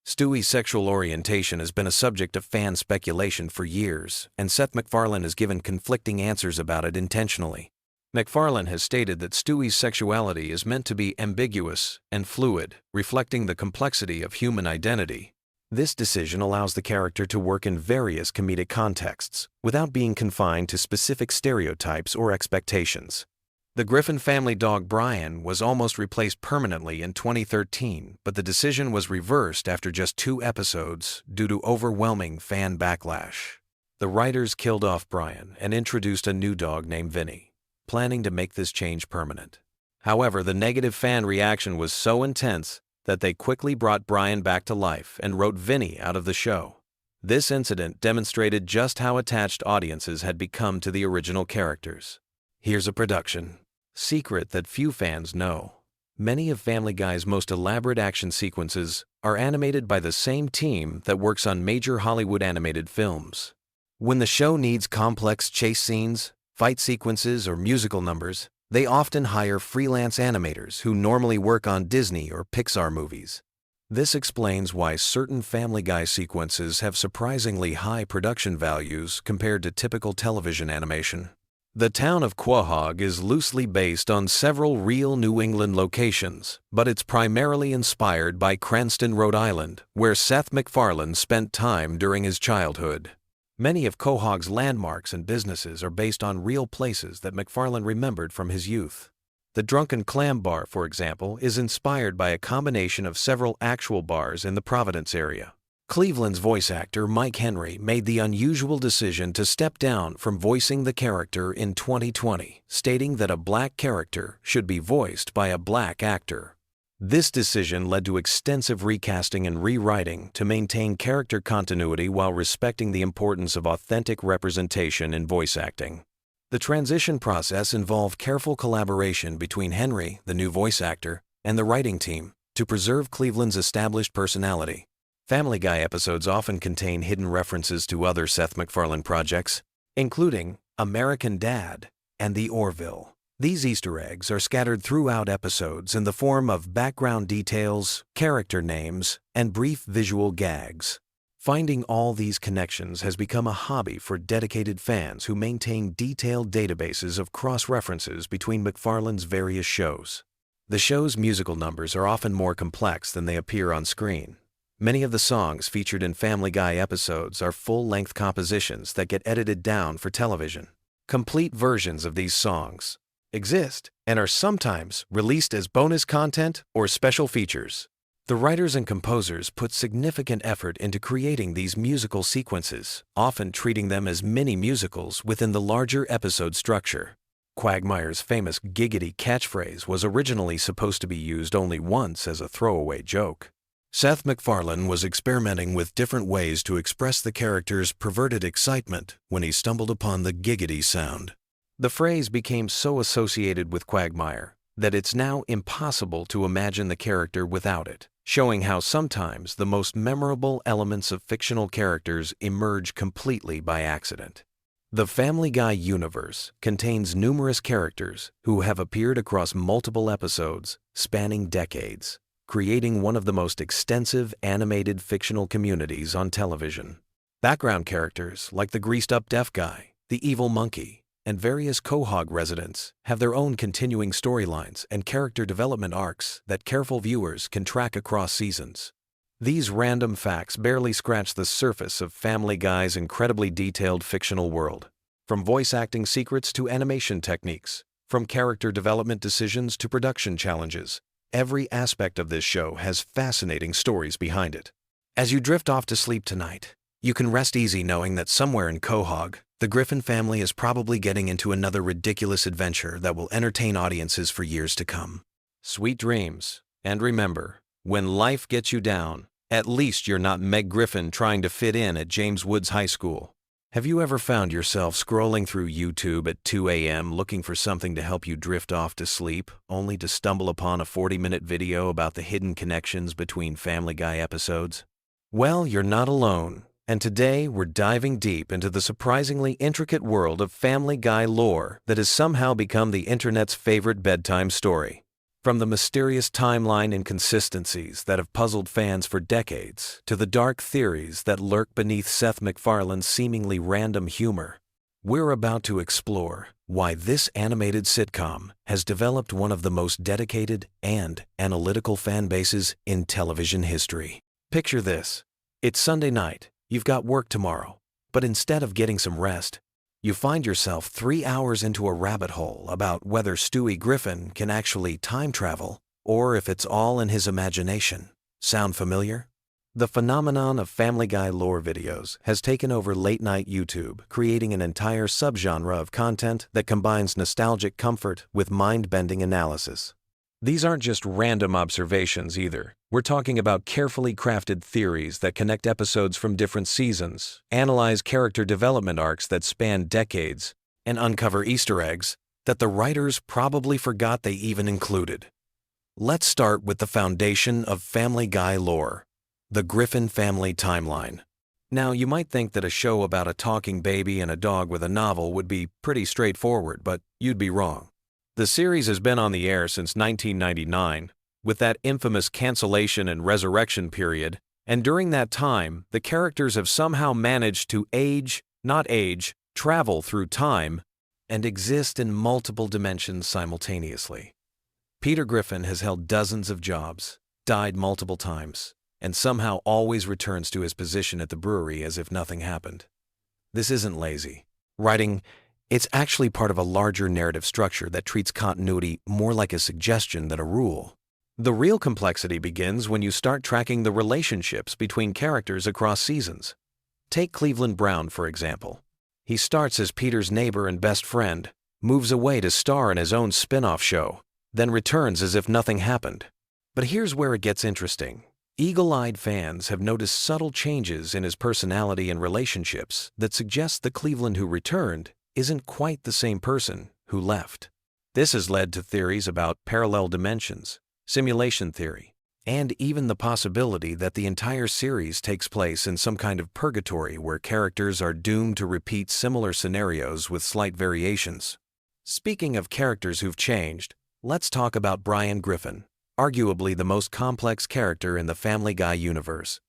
Stewie's sexual orientation has been a subject of fan speculation for years, and Seth MacFarlane has given conflicting answers about it intentionally. MacFarlane has stated that Stewie's sexuality is meant to be ambiguous and fluid, reflecting the complexity of human identity. This decision allows the character to work in various comedic contexts, without being confined to specific stereotypes or expectations. The Griffin family dog Brian was almost replaced permanently in 2013, but the decision was reversed after just 2 episodes due to overwhelming fan backlash. The writers killed off Brian and introduced a new dog named Vinny, planning to make this change permanent. However, the negative fan reaction was so intense that they quickly brought Brian back to life and wrote Vinny out of the show. This incident demonstrated just how attached audiences had become to the original characters. Here's a production secret that few fans know. Many of Family Guy's most elaborate action sequences are animated by the same team that works on major Hollywood animated films. When the show needs complex chase scenes, fight sequences, or musical numbers, they often hire freelance animators who normally work on Disney or Pixar movies. This explains why certain Family Guy sequences have surprisingly high production values compared to typical television animation. The town of Quahog is loosely based on several real New England locations, but it's primarily inspired by Cranston, Rhode Island, where Seth MacFarlane spent time during his childhood. Many of Quahog's landmarks and businesses are based on real places that MacFarlane remembered from his youth. The Drunken Clam Bar, for example, is inspired by a combination of several actual bars in the Providence area. Cleveland's voice actor Mike Henry made the unusual decision to step down from voicing the character in 2020, stating that a black character should be voiced by a black actor. This decision led to extensive recasting and rewriting to maintain character continuity while respecting the importance of authentic representation in voice acting. The transition process involved careful collaboration between Henry, the new voice actor, and the writing team to preserve Cleveland's established personality. Family Guy episodes often contain hidden references to other Seth MacFarlane projects, including American Dad and The Orville. These Easter eggs are scattered throughout episodes in the form of background details, character names, and brief visual gags. Finding all these connections has become a hobby for dedicated fans who maintain detailed databases of cross-references between McFarlane's various shows. The show's musical numbers are often more complex than they appear on screen. Many of the songs featured in Family Guy episodes are full-length compositions that get edited down for television. Complete versions of these songs exist and are sometimes released as bonus content or special features. The writers and composers put significant effort into creating these musical sequences, often treating them as mini-musicals within the larger episode structure. Quagmire's famous giggity catchphrase was originally supposed to be used only once as a throwaway joke. Seth MacFarlane was experimenting with different ways to express the character's perverted excitement when he stumbled upon the giggity sound. The phrase became so associated with Quagmire that it's now impossible to imagine the character without it, showing how sometimes the most memorable elements of fictional characters emerge completely by accident. The Family Guy universe contains numerous characters who have appeared across multiple episodes spanning decades, creating one of the most extensive animated fictional communities on television. Background characters like the greased-up deaf guy, the evil monkey, and various Quahog residents have their own continuing storylines and character development arcs that careful viewers can track across seasons. These random facts barely scratch the surface of Family Guy's incredibly detailed fictional world. From voice acting secrets to animation techniques, from character development decisions to production challenges, every aspect of this show has fascinating stories behind it. As you drift off to sleep tonight, you can rest easy knowing that somewhere in Quahog, the Griffin family is probably getting into another ridiculous adventure that will entertain audiences for years to come. Sweet dreams, and remember, when life gets you down, at least you're not Meg Griffin trying to fit in at James Woods High School. Have you ever found yourself scrolling through YouTube at 2 a.m. looking for something to help you drift off to sleep, only to stumble upon a 40-minute video about the hidden connections between Family Guy episodes? Well, you're not alone. And today, we're diving deep into the surprisingly intricate world of Family Guy lore that has somehow become the internet's favorite bedtime story. From the mysterious timeline inconsistencies that have puzzled fans for decades, to the dark theories that lurk beneath Seth MacFarlane's seemingly random humor, we're about to explore why this animated sitcom has developed one of the most dedicated and analytical fan bases in television history. Picture this. It's Sunday night. You've got work tomorrow, but instead of getting some rest, you find yourself 3 hours into a rabbit hole about whether Stewie Griffin can actually time travel or if it's all in his imagination. Sound familiar? The phenomenon of Family Guy lore videos has taken over late-night YouTube, creating an entire subgenre of content that combines nostalgic comfort with mind-bending analysis. These aren't just random observations either. We're talking about carefully crafted theories that connect episodes from different seasons, analyze character development arcs that span decades, and uncover Easter eggs that the writers probably forgot they even included. Let's start with the foundation of Family Guy lore, the Griffin family timeline. Now, you might think that a show about a talking baby and a dog with a novel would be pretty straightforward, but you'd be wrong. The series has been on the air since 1999, with that infamous cancellation and resurrection period, and during that time, the characters have somehow managed to travel through time, and exist in multiple dimensions simultaneously. Peter Griffin has held dozens of jobs, died multiple times, and somehow always returns to his position at the brewery as if nothing happened. This isn't lazy. It's actually part of a larger narrative structure that treats continuity more like a suggestion than a rule. The real complexity begins when you start tracking the relationships between characters across seasons. Take Cleveland Brown, for example. He starts as Peter's neighbor and best friend, moves away to star in his own spin-off show, then returns as if nothing happened. But here's where it gets interesting. Eagle-eyed fans have noticed subtle changes in his personality and relationships that suggest the Cleveland who returned isn't quite the same person who left. This has led to theories about parallel dimensions, simulation theory, and even the possibility that the entire series takes place in some kind of purgatory where characters are doomed to repeat similar scenarios with slight variations. Speaking of characters who've changed, let's talk about Brian Griffin, arguably the most complex character in the Family Guy universe.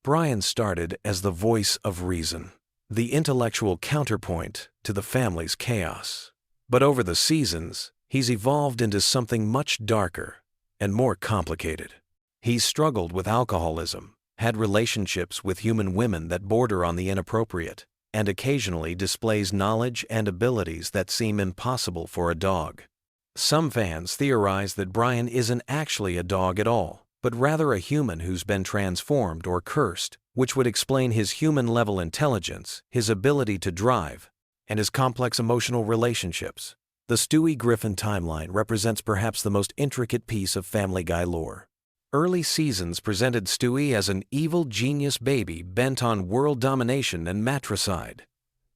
Brian started as the voice of reason, the intellectual counterpoint to the family's chaos. But over the seasons, he's evolved into something much darker and more complicated. He's struggled with alcoholism, had relationships with human women that border on the inappropriate, and occasionally displays knowledge and abilities that seem impossible for a dog. Some fans theorize that Brian isn't actually a dog at all, but rather a human who's been transformed or cursed, which would explain his human-level intelligence, his ability to drive, and his complex emotional relationships. The Stewie Griffin timeline represents perhaps the most intricate piece of Family Guy lore. Early seasons presented Stewie as an evil genius baby bent on world domination and matricide.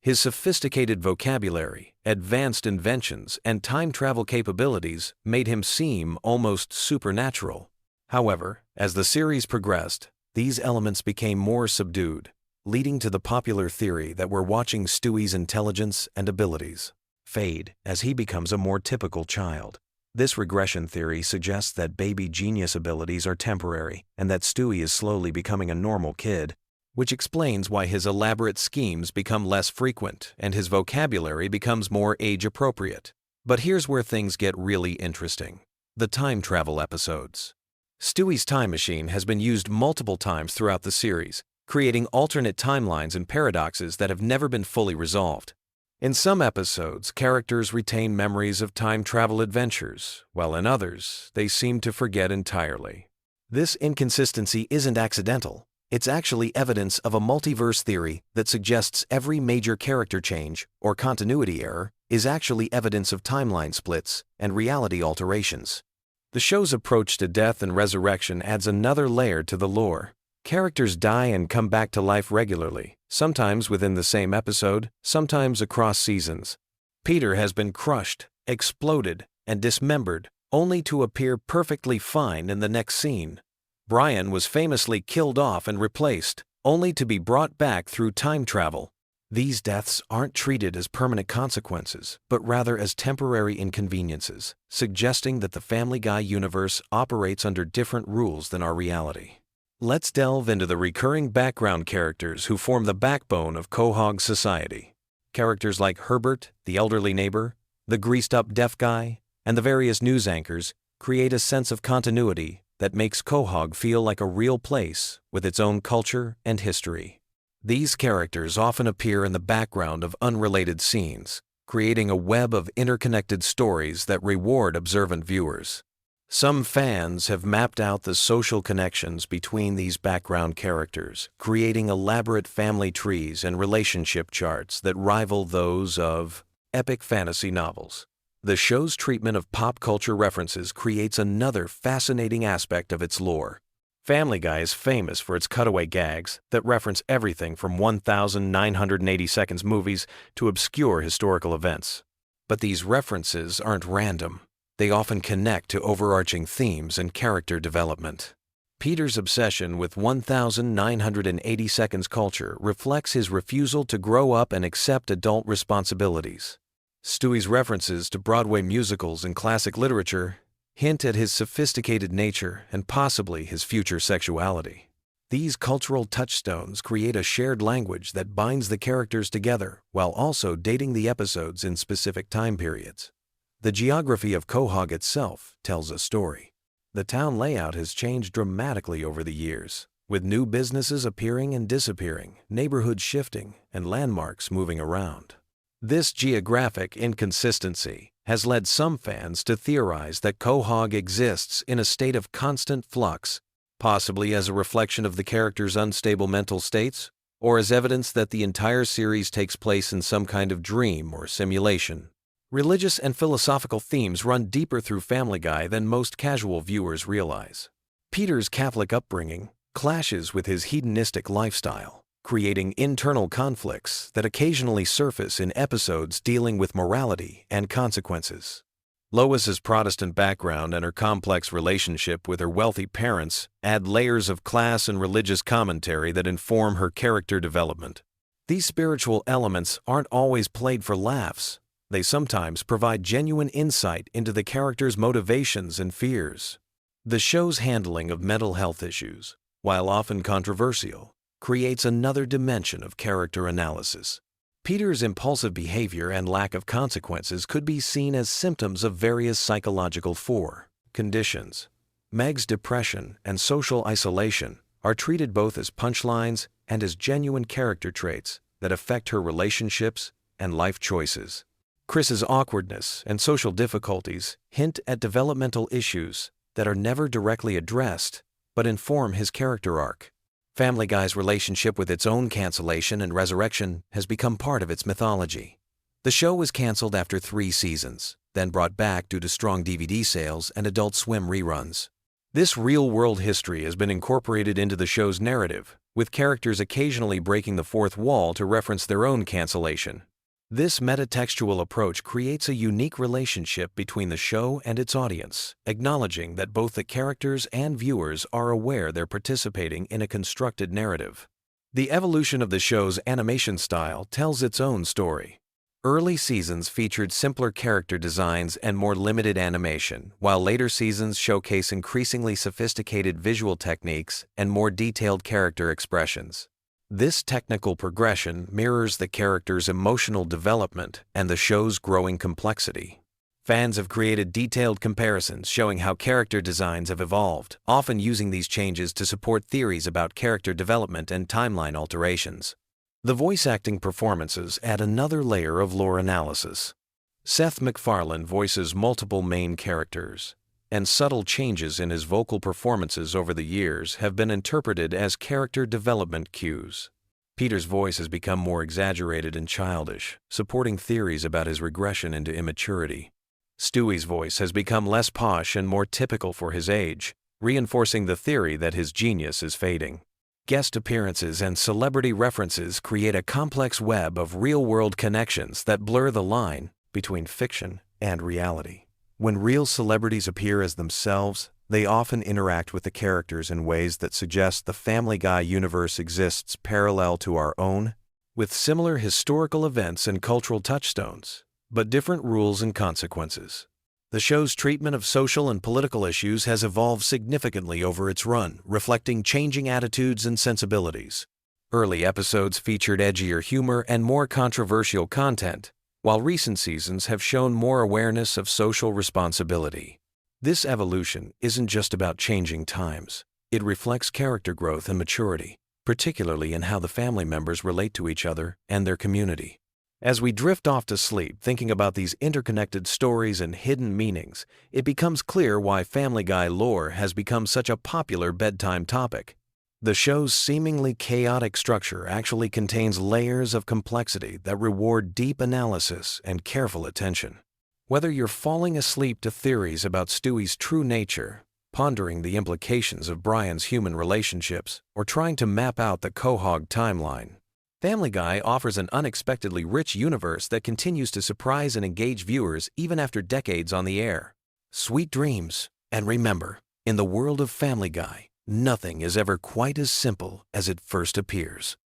His sophisticated vocabulary, advanced inventions, and time travel capabilities made him seem almost supernatural. However, as the series progressed, these elements became more subdued, leading to the popular theory that we're watching Stewie's intelligence and abilities fade as he becomes a more typical child. This regression theory suggests that baby genius abilities are temporary and that Stewie is slowly becoming a normal kid, which explains why his elaborate schemes become less frequent and his vocabulary becomes more age-appropriate. But here's where things get really interesting: the time travel episodes. Stewie's time machine has been used multiple times throughout the series, creating alternate timelines and paradoxes that have never been fully resolved. In some episodes, characters retain memories of time travel adventures, while in others, they seem to forget entirely. This inconsistency isn't accidental. It's actually evidence of a multiverse theory that suggests every major character change, or continuity error, is actually evidence of timeline splits and reality alterations. The show's approach to death and resurrection adds another layer to the lore. Characters die and come back to life regularly, sometimes within the same episode, sometimes across seasons. Peter has been crushed, exploded, and dismembered, only to appear perfectly fine in the next scene. Brian was famously killed off and replaced, only to be brought back through time travel. These deaths aren't treated as permanent consequences, but rather as temporary inconveniences, suggesting that the Family Guy universe operates under different rules than our reality. Let's delve into the recurring background characters who form the backbone of Quahog society. Characters like Herbert, the elderly neighbor, the greased-up deaf guy, and the various news anchors create a sense of continuity that makes Quahog feel like a real place with its own culture and history. These characters often appear in the background of unrelated scenes, creating a web of interconnected stories that reward observant viewers. Some fans have mapped out the social connections between these background characters, creating elaborate family trees and relationship charts that rival those of epic fantasy novels. The show's treatment of pop culture references creates another fascinating aspect of its lore. Family Guy is famous for its cutaway gags that reference everything from 1,980 seconds movies to obscure historical events. But these references aren't random. They often connect to overarching themes and character development. Peter's obsession with 1,980 seconds culture reflects his refusal to grow up and accept adult responsibilities. Stewie's references to Broadway musicals and classic literature hint at his sophisticated nature and possibly his future sexuality. These cultural touchstones create a shared language that binds the characters together while also dating the episodes in specific time periods. The geography of Quahog itself tells a story. The town layout has changed dramatically over the years, with new businesses appearing and disappearing, neighborhoods shifting, and landmarks moving around. This geographic inconsistency has led some fans to theorize that Quahog exists in a state of constant flux, possibly as a reflection of the characters' unstable mental states, or as evidence that the entire series takes place in some kind of dream or simulation. Religious and philosophical themes run deeper through Family Guy than most casual viewers realize. Peter's Catholic upbringing clashes with his hedonistic lifestyle, creating internal conflicts that occasionally surface in episodes dealing with morality and consequences. Lois's Protestant background and her complex relationship with her wealthy parents add layers of class and religious commentary that inform her character development. These spiritual elements aren't always played for laughs. They sometimes provide genuine insight into the characters' motivations and fears. The show's handling of mental health issues, while often controversial, creates another dimension of character analysis. Peter's impulsive behavior and lack of consequences could be seen as symptoms of various psychological conditions. Meg's depression and social isolation are treated both as punchlines and as genuine character traits that affect her relationships and life choices. Chris's awkwardness and social difficulties hint at developmental issues that are never directly addressed but inform his character arc. Family Guy's relationship with its own cancellation and resurrection has become part of its mythology. The show was canceled after 3 seasons, then brought back due to strong DVD sales and Adult Swim reruns. This real-world history has been incorporated into the show's narrative, with characters occasionally breaking the fourth wall to reference their own cancellation. This metatextual approach creates a unique relationship between the show and its audience, acknowledging that both the characters and viewers are aware they're participating in a constructed narrative. The evolution of the show's animation style tells its own story. Early seasons featured simpler character designs and more limited animation, while later seasons showcase increasingly sophisticated visual techniques and more detailed character expressions. This technical progression mirrors the character's emotional development and the show's growing complexity. Fans have created detailed comparisons showing how character designs have evolved, often using these changes to support theories about character development and timeline alterations. The voice acting performances add another layer of lore analysis. Seth MacFarlane voices multiple main characters, and subtle changes in his vocal performances over the years have been interpreted as character development cues. Peter's voice has become more exaggerated and childish, supporting theories about his regression into immaturity. Stewie's voice has become less posh and more typical for his age, reinforcing the theory that his genius is fading. Guest appearances and celebrity references create a complex web of real-world connections that blur the line between fiction and reality. When real celebrities appear as themselves, they often interact with the characters in ways that suggest the Family Guy universe exists parallel to our own, with similar historical events and cultural touchstones, but different rules and consequences. The show's treatment of social and political issues has evolved significantly over its run, reflecting changing attitudes and sensibilities. Early episodes featured edgier humor and more controversial content, while recent seasons have shown more awareness of social responsibility. This evolution isn't just about changing times. It reflects character growth and maturity, particularly in how the family members relate to each other and their community. As we drift off to sleep thinking about these interconnected stories and hidden meanings, it becomes clear why Family Guy lore has become such a popular bedtime topic. The show's seemingly chaotic structure actually contains layers of complexity that reward deep analysis and careful attention. Whether you're falling asleep to theories about Stewie's true nature, pondering the implications of Brian's human relationships, or trying to map out the Quahog timeline, Family Guy offers an unexpectedly rich universe that continues to surprise and engage viewers even after decades on the air. Sweet dreams, and remember, in the world of Family Guy, nothing is ever quite as simple as it first appears.